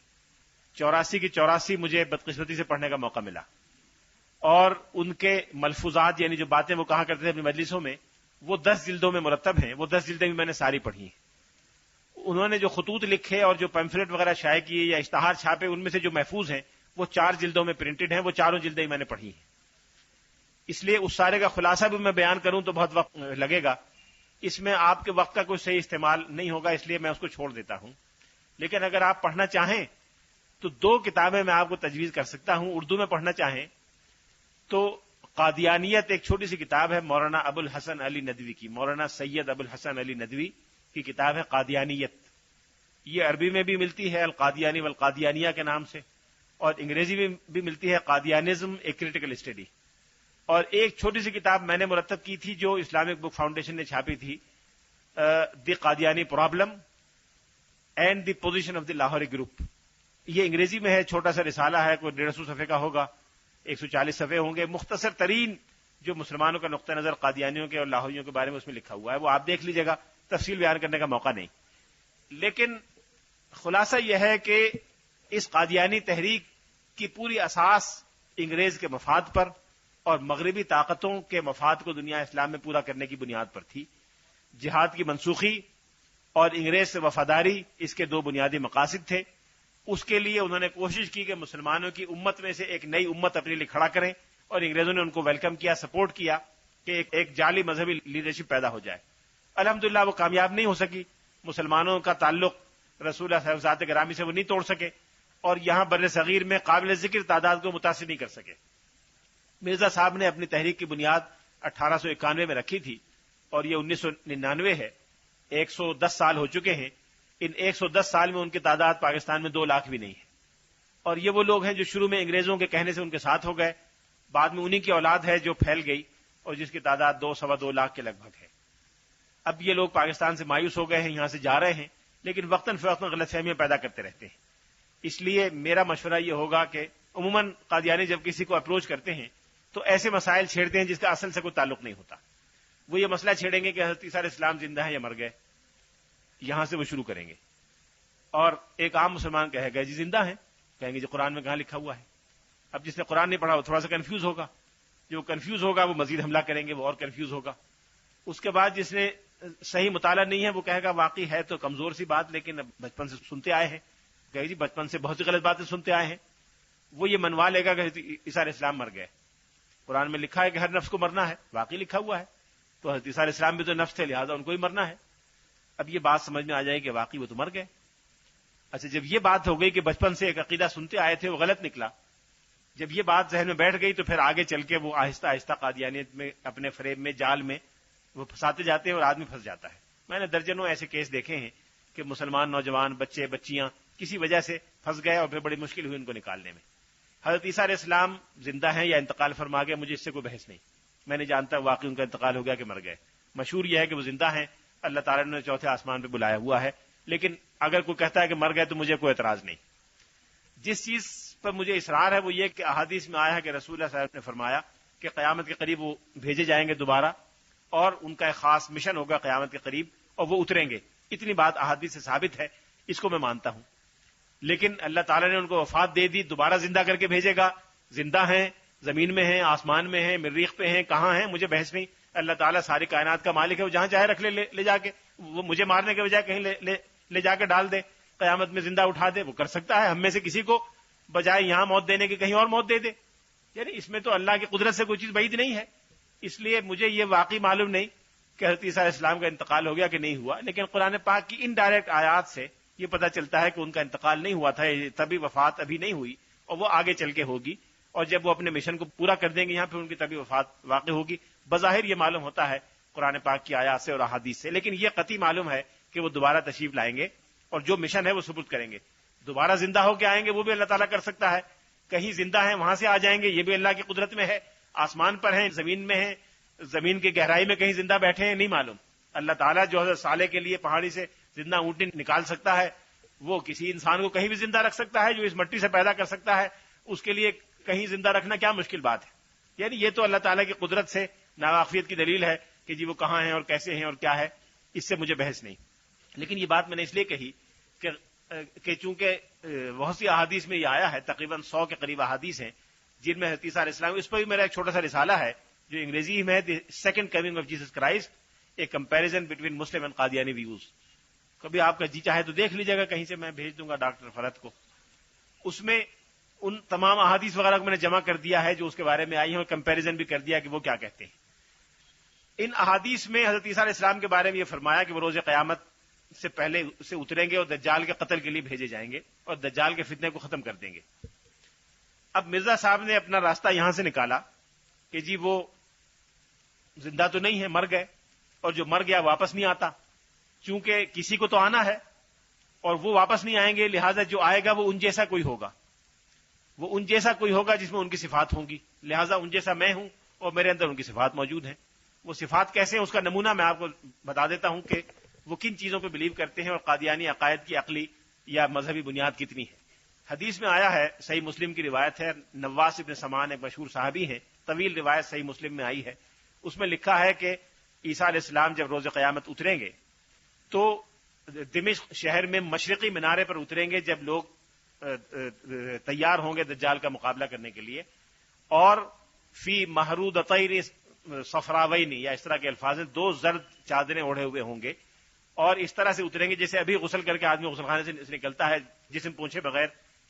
84 کی 84 مجھے بدقسمتی سے پڑھنے کا موقع ملا، اور ان کے ملفوظات یعنی جو باتیں وہ کہا کرتے تھے اپنی مجلسوں میں، وہ 10 جلدوں میں مرتب ہیں۔ وہ 10 جلدیں بھی میں نے ساری پڑھی ہیں۔ انہوں نے جو خطوط لکھے اور جو پیمفلیٹ وغیرہ شائع کیے یا اشتہار چھاپے، ان میں سے جو محفوظ ہیں وہ 4 جلدوں میں پرنٹڈ ہیں، وہ چاروں جلدیں میں نے پڑھی ہیں۔ اس لیے اس سارے کا خلاصہ بھی میں بیان کروں تو بہت وقت لگے گا، اس میں آپ کے وقت کا کوئی صحیح استعمال نہیں ہوگا، اس لیے میں اس کو چھوڑ دیتا ہوں۔ لیکن اگر آپ پڑھنا چاہیں تو 2 کتابیں میں آپ کو تجویز کر سکتا ہوں۔ اردو میں پڑھنا چاہیں تو قادیانیت ایک چھوٹی سی کتاب ہے مولانا ابو الحسن علی ندوی کی، مولانا سید ابو الحسن علی ندوی کی کتاب ہے قادیانیت۔ یہ عربی میں بھی ملتی ہے القادیانی والقادیانیہ کے نام سے، اور انگریزی میں بھی ملتی ہے قادیانزم اے کریٹیکل اسٹڈی۔ اور ایک چھوٹی سی کتاب میں نے مرتب کی تھی جو اسلامک بک فاؤنڈیشن نے چھاپی تھی، the Qadiani problem and the position of the Lahori group. یہ انگریزی میں ہے، چھوٹا سا رسالہ ہے، کوئی 150 صفحے کا ہوگا، 140 صفحے ہوں گے، مختصر ترین جو مسلمانوں کا نقطہ نظر قادیانیوں کے اور لاہوریوں کے بارے میں اس میں لکھا ہوا ہے، وہ آپ دیکھ لیجیے گا، تفصیل بیان کرنے کا موقع نہیں۔ لیکن خلاصہ یہ ہے کہ اس قادیانی تحریک کی پوری اساس انگریز کے مفاد پر اور مغربی طاقتوں کے مفاد کو دنیا اسلام میں پورا کرنے کی بنیاد پر تھی۔ جہاد کی منسوخی اور انگریز سے وفاداری اس کے 2 بنیادی مقاصد تھے۔ اس کے لیے انہوں نے کوشش کی کہ مسلمانوں کی امت میں سے ایک نئی امت اپنے لیے کھڑا کریں، اور انگریزوں نے ان کو ویلکم کیا، سپورٹ کیا کہ ایک جعلی مذہبی لیڈرشپ پیدا ہو جائے۔ الحمدللہ وہ کامیاب نہیں ہو سکی، مسلمانوں کا تعلق رسول اللہ صاحب گرامی سے وہ نہیں توڑ سکے، اور یہاں بر صغیر میں قابل ذکر تعداد کو متاثر نہیں کر سکے۔ مرزا صاحب نے اپنی تحریک کی بنیاد 1891 میں رکھی تھی، اور یہ 1999 ہے، 110 سال ہو چکے ہیں۔ ان 110 سال میں ان کی تعداد پاکستان میں 2 لاکھ بھی نہیں ہے، اور یہ وہ لوگ ہیں جو شروع میں انگریزوں کے کہنے سے ان کے ساتھ ہو گئے، بعد میں انہی کی اولاد ہے جو پھیل گئی اور جس کی تعداد 2-2.25 لاکھ کے لگ بھگ ہے۔ اب یہ لوگ پاکستان سے مایوس ہو گئے ہیں، یہاں سے جا رہے ہیں، لیکن وقتاً فوقتاً غلط فہمیاں پیدا کرتے رہتے ہیں۔ اس لیے میرا مشورہ یہ ہوگا کہ عموماً قادیانی جب کسی کو اپروچ کرتے ہیں تو ایسے مسائل چھیڑتے ہیں جس کا اصل سے کوئی تعلق نہیں ہوتا۔ وہ یہ مسئلہ چھیڑیں گے کہ حضرت عیسیٰ علیہ السلام زندہ ہیں یا مر گئے، یہاں سے وہ شروع کریں گے، اور ایک عام مسلمان کہے گا جی زندہ ہیں، کہیں گے جی قرآن میں کہاں لکھا ہوا ہے۔ اب جس نے قرآن نہیں پڑھا وہ تھوڑا سا کنفیوز ہوگا، جو کنفیوز ہوگا وہ مزید حملہ کریں گے، وہ اور کنفیوز ہوگا۔ اس کے بعد جس نے صحیح مطالعہ نہیں ہے وہ کہے گا واقعی ہے تو کمزور سی بات، لیکن بچپن سے سنتے آئے ہیں، کہے جی بچپن سے بہت سی غلط باتیں سنتے آئے ہیں۔ وہ یہ منوا لے گا کہ عیسیٰ علیہ السلام مر گئے، قرآن میں لکھا ہے کہ ہر نفس کو مرنا ہے، واقعی لکھا ہوا ہے، تو حضرت عیسیٰ علیہ السلام بھی تو نفس تھے، لہٰذا ان کو ہی مرنا ہے۔ اب یہ بات سمجھ میں آ جائے کہ واقعی وہ تو مر گئے۔ اچھا، جب یہ بات ہو گئی کہ بچپن سے ایک عقیدہ سنتے آئے تھے وہ غلط نکلا، جب یہ بات ذہن میں بیٹھ گئی تو پھر آگے چل کے وہ آہستہ آہستہ قادیانیت میں اپنے فریب میں جال میں وہ پھنساتے جاتے ہیں اور آدمی پھنس جاتا ہے۔ میں نے درجنوں ایسے کیس دیکھے ہیں کہ مسلمان نوجوان بچے بچیاں کسی وجہ سے پھنس گئے اور پھر بڑی مشکل ہوئی ان کو نکالنے میں۔ حضرت عیسیٰ علیہ السلام زندہ ہیں یا انتقال فرما گئے، مجھے اس سے کوئی بحث نہیں، میں نہیں جانتا واقعی ان کا انتقال ہو گیا کہ مر گئے۔ مشہور یہ ہے کہ وہ زندہ ہیں، اللہ تعالیٰ نے چوتھے آسمان پہ بلایا ہوا ہے، لیکن اگر کوئی کہتا ہے کہ مر گئے تو مجھے کوئی اعتراض نہیں۔ جس چیز پر مجھے اصرار ہے وہ یہ کہ احادیث میں آیا ہے کہ رسول اللہ صلی اللہ علیہ وسلم نے فرمایا کہ قیامت کے قریب وہ بھیجے جائیں گے دوبارہ، اور ان کا ایک خاص مشن ہوگا قیامت کے قریب اور وہ اتریں گے۔ اتنی بات احادیث سے ثابت ہے، اس کو میں مانتا ہوں، لیکن اللہ تعالیٰ نے ان کو وفات دے دی، دوبارہ زندہ کر کے بھیجے گا، زندہ ہیں، زمین میں ہیں، آسمان میں ہیں، مریخ پہ ہیں، کہاں ہیں مجھے بحث نہیں۔ اللہ تعالیٰ ساری کائنات کا مالک ہے، وہ جہاں چاہے رکھ لے جا کے، وہ مجھے مارنے کے بجائے کہیں لے جا کے ڈال دے، قیامت میں زندہ اٹھا دے، وہ کر سکتا ہے۔ ہم میں سے کسی کو بجائے یہاں موت دینے کے کہیں اور موت دے دے، یعنی اس میں تو اللہ کی قدرت سے کوئی چیز بعید نہیں ہے۔ اس لیے مجھے یہ واقعی معلوم نہیں کہ حضرت عیسیٰ علیہ السلام کا انتقال ہو گیا کہ نہیں ہوا، لیکن قرآن پاک کی انڈائریکٹ آیات سے یہ پتہ چلتا ہے کہ ان کا انتقال نہیں ہوا تھا، طبی وفات ابھی نہیں ہوئی اور وہ آگے چل کے ہوگی، اور جب وہ اپنے مشن کو پورا کر دیں گے یہاں پہ ان کی طبی وفات واقع ہوگی۔ بظاہر یہ معلوم ہوتا ہے قرآن پاک کی آیات سے اور احادیث سے، لیکن یہ قطعی معلوم ہے کہ وہ دوبارہ تشریف لائیں گے اور جو مشن ہے وہ ثبوت کریں گے۔ دوبارہ زندہ ہو کے آئیں گے وہ بھی اللہ تعالیٰ کر سکتا ہے، کہیں زندہ ہیں وہاں سے آ جائیں گے یہ بھی اللہ کی قدرت میں ہے، آسمان پر ہیں، زمین میں ہیں، زمین کی گہرائی میں کہیں زندہ بیٹھے ہیں، نہیں معلوم۔ اللہ تعالیٰ جو حضرت صالح کے لیے پہاڑی سے زندہ اونٹنی نکال سکتا ہے، وہ کسی انسان کو کہیں بھی زندہ رکھ سکتا ہے، جو اس مٹی سے پیدا کر سکتا ہے اس کے لیے کہیں زندہ رکھنا کیا مشکل بات ہے؟ یعنی یہ تو اللہ تعالیٰ کی قدرت سے ناواقفیت کی دلیل ہے کہ جی وہ کہاں ہیں اور کیسے ہیں اور کیا ہے، اس سے مجھے بحث نہیں۔ لیکن یہ بات میں نے اس لیے کہی کہ چونکہ بہت سی احادیث میں یہ آیا ہے، تقریباً 100 کے قریب احادیث ہیں جن میں حضرت عیسیٰ علیہ السلام، اس پر بھی میرا ایک چھوٹا سا رسالہ ہے جو انگریزی میں ہے، the second coming of Jesus Christ, a comparison between Muslim and Qadiani views. کبھی آپ کا جی چاہے تو دیکھ لیجیے گا، کہیں سے میں بھیج دوں گا ڈاکٹر فرحت کو۔ اس میں ان تمام احادیث وغیرہ کو میں نے جمع کر دیا ہے جو اس کے بارے میں آئی ہیں، اور کمپیریزن بھی کر دیا کہ وہ کیا کہتے ہیں۔ ان احادیث میں حضرت عیسیٰ علیہ السلام کے بارے میں یہ فرمایا کہ وہ روز قیامت سے پہلے اسے اتریں گے اور دجال کے قتل کے لیے بھیجے جائیں گے اور دجال کے فتنے کو ختم کر دیں گے۔ اب مرزا صاحب نے اپنا راستہ یہاں سے نکالا کہ جی وہ زندہ تو نہیں ہے، مر گئے، اور جو مر گیا واپس نہیں آتا، چونکہ کسی کو تو آنا ہے اور وہ واپس نہیں آئیں گے، لہذا جو آئے گا وہ ان جیسا کوئی ہوگا، وہ ان جیسا کوئی ہوگا جس میں ان کی صفات ہوں گی، لہذا ان جیسا میں ہوں اور میرے اندر ان کی صفات موجود ہیں۔ وہ صفات کیسے ہیں اس کا نمونہ میں آپ کو بتا دیتا ہوں کہ وہ کن چیزوں پہ بلیو کرتے ہیں اور قادیانی عقائد کی عقلی یا مذہبی بنیاد کتنی ہے۔ حدیث میں آیا ہے، صحیح مسلم کی روایت ہے، نواس ابن سمان ایک مشہور صحابی ہیں، طویل روایت صحیح مسلم میں آئی ہے، اس میں لکھا ہے کہ عیسیٰ علیہ السلام جب روز قیامت اتریں گے تو دمشق شہر میں مشرقی مینارے پر اتریں گے جب لوگ تیار ہوں گے دجال کا مقابلہ کرنے کے لیے، اور فی محرودتین صفراوین یا اس طرح کے الفاظ ہیں، 2 زرد چادریں اوڑھے ہوئے ہوں گے، اور اس طرح سے اتریں گے جیسے ابھی غسل کر کے آدمی غسل خانے سے نکلتا ہے جسم پونچھے بغیر،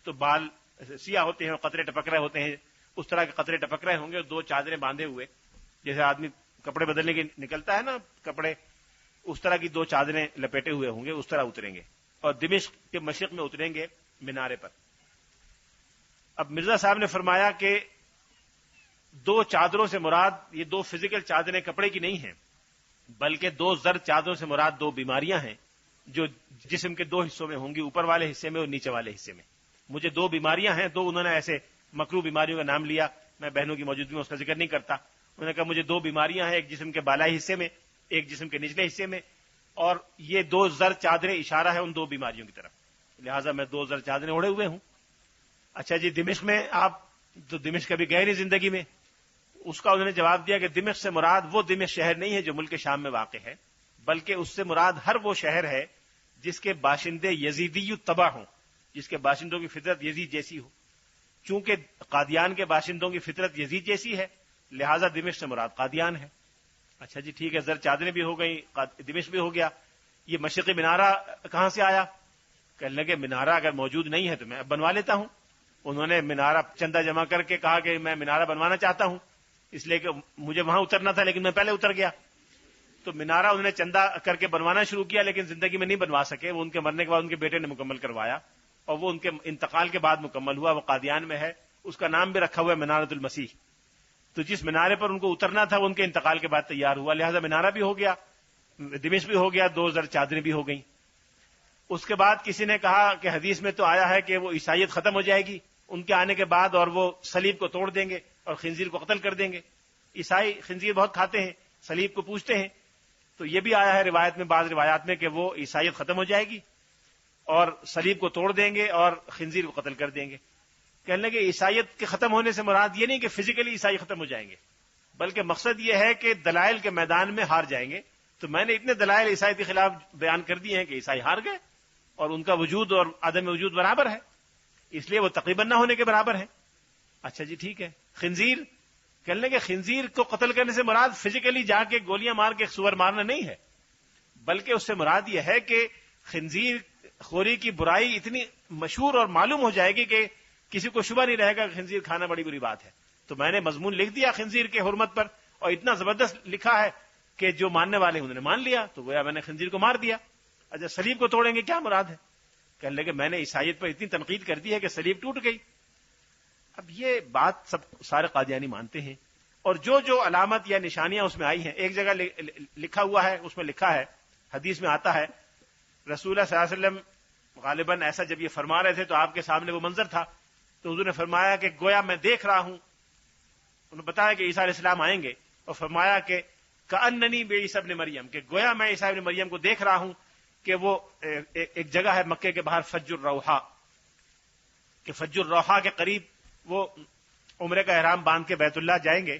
تو بال سیاہ ہوتے ہیں اور قطرے ٹپک رہے ہوتے ہیں، اس طرح کے قطرے ٹپک رہے ہوں گے، اور 2 چادریں باندھے ہوئے جیسے آدمی کپڑے بدلنے کے نکلتا ہے نا کپڑے، اس طرح کی 2 چادریں لپیٹے ہوئے ہوں گے، اس طرح اتریں گے اور دمشق کے مشرق میں اتریں گے مینارے پر۔ اب مرزا صاحب نے فرمایا کہ 2 چادروں سے مراد یہ 2 فزیکل چادریں کپڑے کی نہیں ہیں، بلکہ 2 زرد چادروں سے مراد 2 بیماریاں ہیں جو جسم کے 2 حصوں میں ہوں گی، اوپر والے حصے میں اور نیچے والے حصے میں۔ مجھے 2 بیماریاں ہیں، 2 انہوں نے ایسے مکروہ بیماریوں کا نام لیا، میں بہنوں کی موجودگی میں اس کا ذکر نہیں کرتا۔ انہوں نے کہا مجھے 2 بیماریاں ہیں، ایک جسم کے بالائی حصے میں، ایک جسم کے نچلے حصے میں، اور یہ 2 زرد چادریں اشارہ ہے ان 2 بیماریوں کی طرف، لہٰذا میں 2 زرد چادریں اوڑھے ہوئے ہوں۔ اچھا جی دمشق میں آپ تو دمشق کبھی گئے نہیں زندگی میں؟ اس کا انہوں نے جواب دیا کہ دمشق سے مراد وہ دمشق شہر نہیں ہے جو ملک شام میں واقع ہے، بلکہ اس سے مراد ہر وہ شہر ہے جس کے باشندے یزیدی تبع ہوں، جس کے باشندوں کی فطرت یزید جیسی ہو۔ چونکہ قادیان کے باشندوں کی فطرت یزید جیسی ہے، لہذا دمشق سے مراد قادیان ہے۔ اچھا جی ٹھیک ہے، زر چادریں بھی ہو گئی، دمشق بھی ہو گیا، یہ مشرقی مینارہ کہاں سے آیا؟ کہنے لگے مینارہ اگر موجود نہیں ہے تو میں اب بنوا لیتا ہوں۔ انہوں نے مینارہ چندہ جمع کر کے کہا کہ میں مینارہ بنوانا چاہتا ہوں، اس لیے کہ مجھے وہاں اترنا تھا لیکن میں پہلے اتر گیا. تو مینارہ انہوں نے چندہ کر کے بنوانا شروع کیا لیکن زندگی میں نہیں بنوا سکے. وہ ان کے مرنے کے بعد ان کے بیٹے نے مکمل کروایا اور وہ ان کے انتقال کے بعد مکمل ہوا. وہ قادیان میں ہے, اس کا نام بھی رکھا ہوا ہے منارۃ المسیح. تو جس مینارے پر ان کو اترنا تھا وہ ان کے انتقال کے بعد تیار ہوا, لہذا مینارہ بھی ہو گیا, دمشق بھی ہو گیا, 2 زر چادریں بھی ہو گئیں. اس کے بعد کسی نے کہا کہ حدیث میں تو آیا ہے کہ وہ عیسائیت ختم ہو جائے گی ان کے آنے کے بعد اور وہ صلیب کو توڑ دیں گے اور خنزیر کو قتل کر دیں گے. عیسائی خنزیر بہت کھاتے ہیں, صلیب کو پوجتے ہیں. تو یہ بھی آیا ہے روایت میں, بعض روایات میں, کہ وہ عیسائیت ختم ہو جائے گی اور صلیب کو توڑ دیں گے اور خنزیر کو قتل کر دیں گے. کہنے لگے عیسائیت کے ختم ہونے سے مراد یہ نہیں کہ فزیکلی عیسائی ختم ہو جائیں گے, بلکہ مقصد یہ ہے کہ دلائل کے میدان میں ہار جائیں گے. تو میں نے اتنے دلائل عیسائیت کے خلاف بیان کر دیے ہیں کہ عیسائی ہار گئے اور ان کا وجود اور عدم وجود برابر ہے, اس لیے وہ تقریباً نہ ہونے کے برابر ہیں. اچھا جی ٹھیک ہے. خنزیر, کہنے لگے خنزیر کو قتل کرنے سے مراد فزیکلی جا کے گولیاں مار کے سور مارنا نہیں ہے, بلکہ اس سے مراد یہ ہے کہ خنزیر خوری کی برائی اتنی مشہور اور معلوم ہو جائے گی کہ کسی کو شبہ نہیں رہے گا کہ خنزیر کھانا بڑی بری بات ہے. تو میں نے مضمون لکھ دیا خنزیر کے حرمت پر اور اتنا زبردست لکھا ہے کہ جو ماننے والے انہوں نے مان لیا, تو گویا میں نے خنزیر کو مار دیا. اچھا صلیب کو توڑیں گے کیا مراد ہے؟ کہنے لگے میں نے عیسائیت پر اتنی تنقید کر دی ہے کہ صلیب ٹوٹ گئی. اب یہ بات سب سارے قادیانی مانتے ہیں, اور جو جو علامت یا نشانیاں اس میں آئی ہیں, ایک جگہ لکھا ہوا ہے, اس میں لکھا ہے, حدیث میں آتا ہے, رسول اللہ صلی اللہ علیہ وسلم غالباً ایسا جب یہ فرما رہے تھے تو آپ کے سامنے وہ منظر تھا, تو حضور نے فرمایا کہ گویا میں دیکھ رہا ہوں. انہوں نے بتایا کہ عیسیٰ علیہ السلام آئیں گے, اور فرمایا کہ کأننی بعیسی ابن مریم, کہ گویا میں عیسیٰ ابن مریم کو دیکھ رہا ہوں کہ وہ ایک جگہ ہے مکے کے باہر فج الروحا, کہ فج الروحا کے قریب وہ عمرے کا احرام باندھ کے بیت اللہ جائیں گے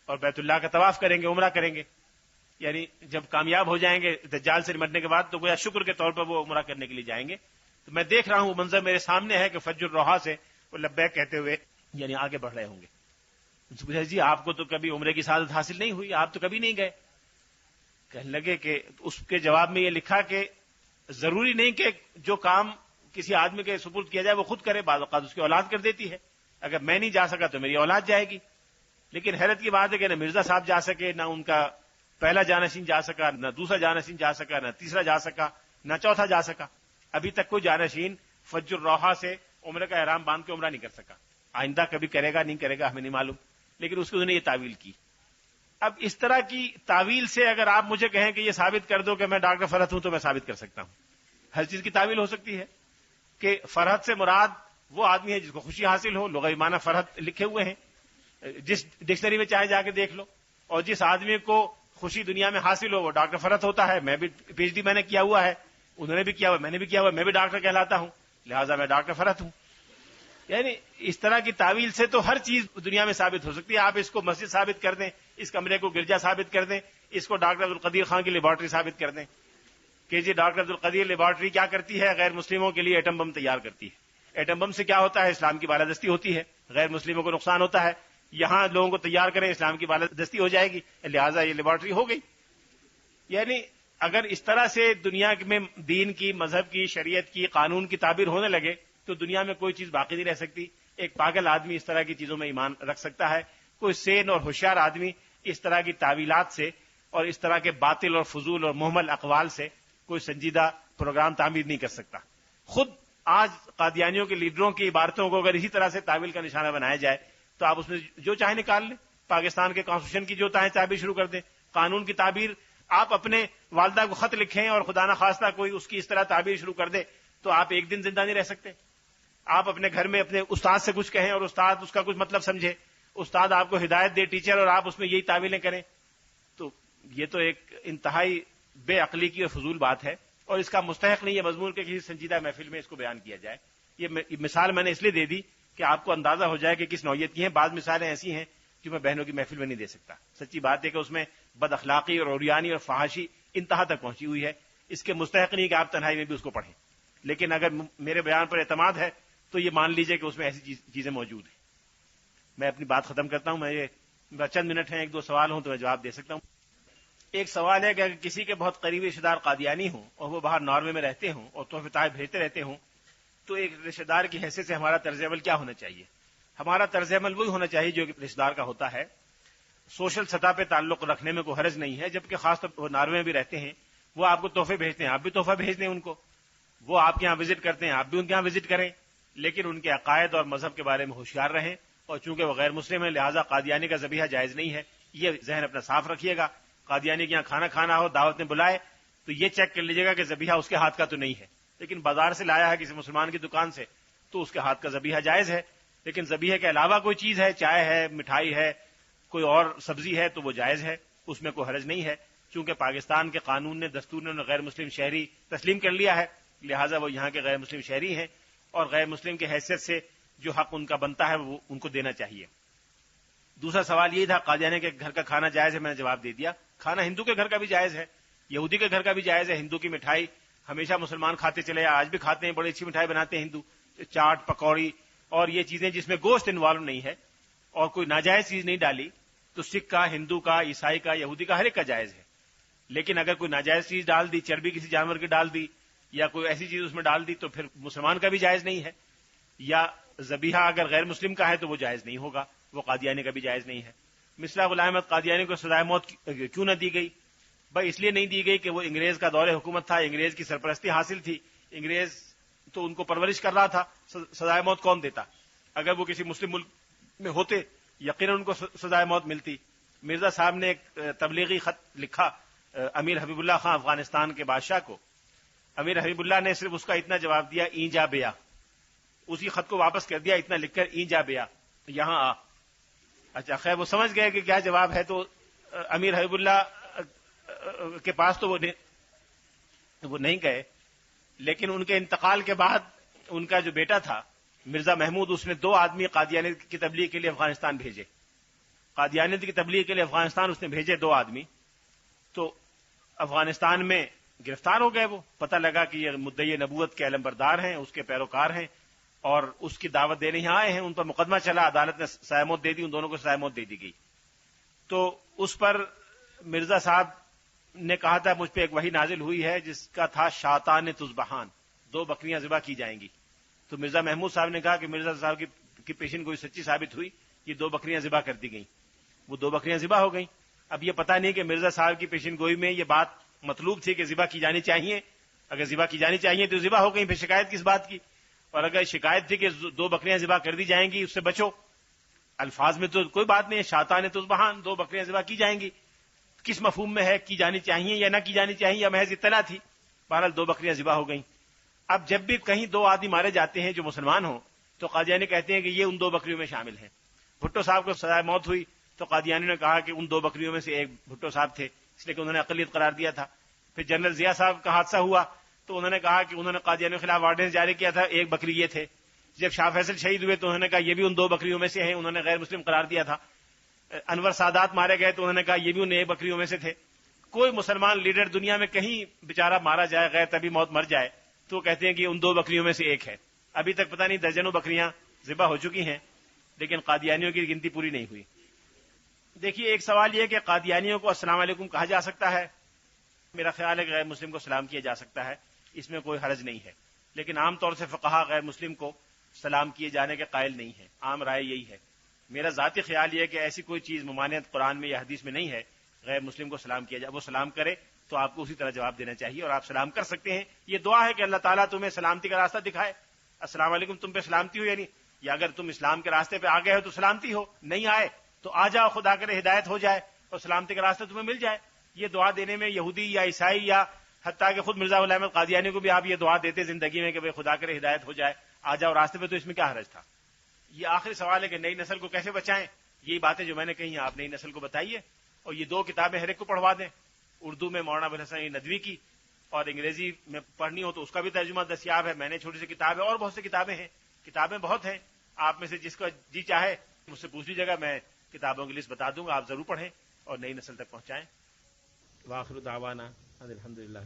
اور بیت اللہ کا طواف کریں گے, عمرہ کریں گے. یعنی جب کامیاب ہو جائیں گے دجال سے نمٹنے کے بعد تو گویا شکر کے طور پر وہ عمرہ کرنے کے لیے جائیں گے. تو میں دیکھ رہا ہوں, وہ منظر میرے سامنے ہے کہ فج الروحا سے وہ لبیک کہتے ہوئے یعنی آگے بڑھ رہے ہوں گے. جی آپ کو تو کبھی عمرے کی سعادت حاصل نہیں ہوئی, آپ تو کبھی نہیں گئے. کہنے لگے کہ اس کے جواب میں یہ لکھا کہ ضروری نہیں کہ جو کام کسی آدمی کے سپرد کیا جائے وہ خود کرے, بعض اوقات اس کی اولاد کر دیتی ہے. اگر میں نہیں جا سکا تو میری اولاد جائے گی. لیکن حیرت کی بات ہے کہ نہ مرزا صاحب جا سکے, نہ ان کا پہلا جانشین جا سکا, نہ دوسرا جانشین جا سکا, نہ تیسرا جا سکا, نہ چوتھا جا سکا. ابھی تک کوئی جانشین فج الروحا سے عمرے کا احرام باندھ کے عمرہ نہیں کر سکا. آئندہ کبھی کرے گا نہیں کرے گا ہمیں نہیں معلوم, لیکن اس کو انہوں نے یہ تعویل کی. اب اس طرح کی تعویل سے اگر آپ مجھے کہیں کہ یہ ثابت کر دو کہ میں ڈاکٹر فرحت ہوں تو میں ثابت کر سکتا ہوں. ہر چیز کی تعویل ہو سکتی ہے کہ فرحت سے مراد وہ آدمی ہے جس کو خوشی حاصل ہو. لغوی معنی فرحت لکھے ہوئے ہیں, جس ڈکشنری میں چاہے جا کے دیکھ لو. اور جس آدمی کو خوشی دنیا میں حاصل ہو وہ ڈاکٹر فرحت ہوتا ہے. میں بھی پی ایچ ڈی میں نے کیا ہوا ہے, انہوں نے بھی کیا ہوا, میں نے بھی کیا ہوا, میں بھی ڈاکٹر کہلاتا ہوں, لہٰذا میں ڈاکٹر فرحت ہوں. یعنی اس طرح کی تعویل سے تو ہر چیز دنیا میں ثابت ہو سکتی ہے. آپ اس کو مسجد ثابت کر دیں, اس کمرے کو گرجا ثابت کر دیں, اس کو ڈاکٹر عبدالقدیر خان کی لیبارٹری ثابت کر دیں کہ جی ڈاکٹر عبدالقدیر لیبارٹری کیا کرتی ہے, غیر مسلموں کے لیے ایٹم بم تیار کرتی ہے. ایٹم بم سے کیا ہوتا ہے, اسلام کی بالادستی ہوتی ہے, غیر مسلموں کو نقصان ہوتا ہے. یہاں لوگوں کو تیار کریں, اسلام کی بالادستی ہو جائے گی, لہٰذا یہ لیبارٹری ہو گئی. یعنی اگر اس طرح سے دنیا میں دین کی, مذہب کی, شریعت کی, قانون کی تعبیر ہونے لگے تو دنیا میں کوئی چیز باقی نہیں رہ سکتی. ایک پاگل آدمی اس طرح کی چیزوں میں ایمان رکھ سکتا ہے, کوئی سین اور ہوشیار آدمی اس طرح کی تعویلات سے اور اس طرح کے باطل اور فضول اور محمل اقوال سے کوئی سنجیدہ پروگرام تعمیر نہیں کر سکتا. خود آج قادیانیوں کے لیڈروں کی عبارتوں کو اگر اسی طرح سے تعویل کا نشانہ بنایا جائے تو آپ اس میں جو چاہیں نکال لیں. پاکستان کے کانسٹیٹیوشن کی جو چاہیں تعبیر شروع کر دیں, قانون کی تعبیر. آپ اپنے والدہ کو خط لکھیں اور خدا نخواستہ کوئی اس کی اس طرح تعبیر شروع کر دے تو آپ ایک دن زندہ نہیں رہ سکتے. آپ اپنے گھر میں اپنے استاد سے کچھ کہیں اور استاد اس کا کچھ مطلب سمجھے, استاد آپ کو ہدایت دے ٹیچر, اور آپ اس میں یہی تعویلیں کریں, تو یہ تو ایک انتہائی بے عقلی کی اور فضول بات ہے, اور اس کا مستحق نہیں ہے مضمون کے کسی سنجیدہ محفل میں اس کو بیان کیا جائے. یہ مثال میں نے اس لیے دے دی کہ آپ کو اندازہ ہو جائے کہ کس نوعیت کی ہیں. بعض مثالیں ایسی ہیں جو میں بہنوں کی محفل میں نہیں دے سکتا. سچی بات ہے کہ اس میں بد اخلاقی اور عریانی اور فحاشی انتہا تک پہنچی ہوئی ہے. اس کے مستحق نہیں کہ آپ تنہائی میں بھی اس کو پڑھیں, لیکن اگر میرے بیان پر اعتماد ہے تو یہ مان لیجئے کہ اس میں ایسی چیزیں موجود ہیں. میں اپنی بات ختم کرتا ہوں. میں یہ چند منٹ ہیں, ایک دو سوال ہوں تو میں جواب دے سکتا ہوں. ایک سوال ہے کہ اگر کسی کے بہت قریبی رشتے دار قادیانی ہوں اور وہ باہر ناروے میں رہتے ہوں اور تحفے تحائف بھیجتے رہتے ہوں تو ایک رشتے دار کی حیثیت سے ہمارا طرز عمل کیا ہونا چاہیے؟ ہمارا طرز عمل وہی ہونا چاہیے جو کہ رشتے دار کا ہوتا ہے. سوشل سطح پہ تعلق رکھنے میں کوئی حرج نہیں ہے، جبکہ خاص طور پر وہ ناروے میں بھی رہتے ہیں، وہ آپ کو تحفے بھیجتے ہیں، آپ بھی تحفہ بھیج دیں ان کو، وہ آپ کے یہاں وزٹ کرتے ہیں، آپ بھی ان کے یہاں وزٹ کریں، لیکن ان کے عقائد اور مذہب کے بارے میں ہوشیار رہیں، اور چونکہ وہ غیر مسلم ہیں لہذا قادیانی کا ذبیحہ جائز نہیں ہے، یہ ذہن اپنا صاف رکھیے گا۔ قادیانی کے یہاں کھانا کھانا ہو، دعوت میں بلائے تو یہ چیک کر لیجیے گا کہ ذبیحہ اس کے ہاتھ کا تو نہیں ہے، لیکن بازار سے لایا ہے کسی مسلمان کی دکان سے تو اس کے ہاتھ کا ذبیحہ جائز ہے، لیکن ذبیحے کے علاوہ کوئی چیز ہے، چائے ہے، مٹھائی ہے، کوئی اور سبزی ہے تو وہ جائز ہے، اس میں کوئی حرج نہیں ہے، چونکہ پاکستان کے قانون نے، دستور نے انہیں غیر مسلم شہری تسلیم کر لیا ہے، لہٰذا وہ یہاں کے غیر مسلم شہری ہیں، اور غیر مسلم کی حیثیت سے جو حق ان کا بنتا ہے وہ ان کو دینا چاہیے۔ دوسرا سوال یہ تھا قادیانی کے گھر کا کھانا جائز ہے، میں نے جواب دے دیا، کھانا ہندو کے گھر کا بھی جائز ہے، یہودی کے گھر کا بھی جائز ہے، ہندو کی مٹھائی ہمیشہ مسلمان کھاتے چلے، آج بھی کھاتے ہیں، بڑی اچھی مٹھائی بناتے ہیں ہندو، چاٹ پکوڑی اور یہ چیزیں جس میں گوشت انوالو نہیں ہے اور کوئی ناجائز چیز نہیں ڈالی، تو سکھ کا، ہندو کا، عیسائی کا، یہودی کا، ہر ایک کا جائز ہے، لیکن اگر کوئی ناجائز چیز ڈال دی، چربی کسی جانور کی ڈال دی یا کوئی ایسی چیز اس میں ڈال دی تو پھر مسلمان کا بھی جائز نہیں ہے، یا ذبیحہ اگر غیر مسلم کا ہے تو وہ جائز نہیں ہوگا، وہ قادیانی کا بھی جائز نہیں ہے۔ مصباح غلام احمد قادیانی کو سزائے موت کیوں نہ دی گئی؟ بھائی اس لیے نہیں دی گئی کہ وہ انگریز کا دور حکومت تھا، انگریز کی سرپرستی حاصل تھی، انگریز تو ان کو پرورش کر رہا تھا، سزائے موت کون دیتا؟ اگر وہ کسی مسلم ملک میں ہوتے یقیناً ان کو سزائے موت ملتی۔ مرزا صاحب نے ایک تبلیغی خط لکھا امیر حبیب اللہ خان افغانستان کے بادشاہ کو، امیر حبیب اللہ نے صرف اس کا اتنا جواب دیا، این جا بیا، اسی خط کو واپس کر دیا اتنا لکھ کر، این جا بیا، یہاں آ۔ اچھا خیر وہ سمجھ گئے کہ کیا جواب ہے، تو امیر حبیب اللہ کے پاس تو وہ نہیں گئے، لیکن ان کے انتقال کے بعد ان کا جو بیٹا تھا مرزا محمود، اس نے 2 آدمی قادیانیت کی تبلیغ کے لیے افغانستان بھیجے، قادیانیت کی تبلیغ کے لیے افغانستان اس نے بھیجے 2 آدمی، تو افغانستان میں گرفتار ہو گئے، وہ پتہ لگا کہ یہ مدعی نبوت کے علم بردار ہیں، اس کے پیروکار ہیں اور اس کی دعوت دینے یہاں آئے ہیں، ان پر مقدمہ چلا، عدالت نے سزائے موت دے دی، ان دونوں کو سزائے موت دے دی گئی۔ تو اس پر مرزا صاحب نے کہا تھا مجھ پہ ایک وحی نازل ہوئی ہے جس کا تھا شاتان تذبحان، 2 بکریاں ذبح کی جائیں گی، تو مرزا محمود صاحب نے کہا کہ مرزا صاحب کی پیشن گوئی سچی ثابت ہوئی، یہ 2 بکریاں ذبح کر دی گئیں، وہ 2 بکریاں ذبح ہو گئیں۔ اب یہ پتہ نہیں کہ مرزا صاحب کی پیشن گوئی میں یہ بات مطلوب تھی کہ ذبح کی جانی چاہیے، اگر ذبح کی جانی چاہیے تو ذبح ہو گئی، پھر شکایت کس بات کی؟ اور اگر شکایت تھی کہ 2 بکریاں ذبح کر دی جائیں گی اس سے بچو، الفاظ میں تو کوئی بات نہیں ہے، شاتان تذبحان، 2 بکریاں ذبح کی جائیں گی، کس مفہوم میں ہے، کی جانی چاہیے یا نہ کی جانی چاہیے یا محض اطلاع تھی؟ بہرحال 2 بکریاں ذبح ہو گئیں۔ اب جب بھی کہیں 2 آدمی مارے جاتے ہیں جو مسلمان ہوں تو قادیانی کہتے ہیں کہ یہ ان 2 بکریوں میں شامل ہیں۔ بھٹو صاحب کو سزائے موت ہوئی تو قادیانی نے کہا کہ ان 2 بکریوں میں سے ایک بھٹو صاحب تھے، اس لیے کہ انہوں نے اقلیت قرار دیا تھا۔ پھر جنرل ضیاء صاحب کا حادثہ ہوا تو انہوں نے کہا کہ انہوں نے قادیانیوں کے خلاف آرڈیننس جاری کیا تھا، 1 بکری یہ تھے۔ جب شاہ فیصل شہید ہوئے تو انہوں نے کہا یہ بھی ان 2 بکریوں میں سے ہیں، انہوں نے غیر مسلم قرار دیا تھا۔ انور سادات مارے گئے تو انہوں نے کہا یہ بھی ان 1 بکریوں میں سے تھے۔ کوئی مسلمان لیڈر دنیا میں کہیں بیچارہ مارا جائے، غیر طبی موت مر جائے تو وہ کہتے ہیں کہ ان 2 بکریوں میں سے ایک ہے۔ ابھی تک پتہ نہیں درجنوں بکریاں ذبح ہو چکی ہیں، لیکن قادیانیوں کی گنتی پوری نہیں ہوئی۔ دیکھیے ایک سوال یہ کہ قادیانیوں کو السلام علیکم کہا جا سکتا ہے، میرا خیال ہے کہ غیر مسلم کو سلام کیا جا سکتا ہے، اس میں کوئی حرج نہیں ہے، لیکن عام طور سے فقہا غیر مسلم کو سلام کیے جانے کے قائل نہیں ہیں، عام رائے یہی ہے۔ میرا ذاتی خیال یہ ہے کہ ایسی کوئی چیز ممانعت قرآن میں یا حدیث میں نہیں ہے غیر مسلم کو سلام کیا جائے، وہ سلام کرے تو آپ کو اسی طرح جواب دینا چاہیے اور آپ سلام کر سکتے ہیں۔ یہ دعا ہے کہ اللہ تعالیٰ تمہیں سلامتی کا راستہ دکھائے، السلام علیکم تم پہ سلامتی ہو، یعنی یا اگر تم اسلام کے راستے پہ آ گئے ہو تو سلامتی ہو، نہیں آئے تو آ جاؤ، خدا کرے ہدایت ہو جائے اور سلامتی کا راستہ تمہیں مل جائے۔ یہ دعا دینے میں یہودی یا عیسائی یا حتیٰ کہ خود مرزا غلام احمد قادیانی کو بھی آپ یہ دعا دیتے زندگی میں کہ بھئی خدا کرے ہدایت ہو جائے، آ جاؤ راستے پہ، تو اس میں کیا حرج تھا؟ یہ آخری سوال ہے کہ نئی نسل کو کیسے بچائیں، یہی باتیں جو میں نے کہی ہیں آپ نئی نسل کو بتائیے، اور یہ 2 کتابیں ہر ایک کو پڑھوا دیں، اردو میں مولانا ابوالحسن ندوی کی، اور انگریزی میں پڑھنی ہو تو اس کا بھی ترجمہ دستیاب ہے، میں نے چھوٹی سی کتاب ہے، اور بہت سی کتابیں ہیں، کتابیں بہت ہیں، آپ میں سے جس کو جی چاہے مجھ سے پوچھ لیجیے گا، میں کتابوں کی لسٹ بتا دوں گا، آپ ضرور پڑھیں اور نئی نسل تک پہنچائیں۔ وآخر دعوانا الحمدللہ۔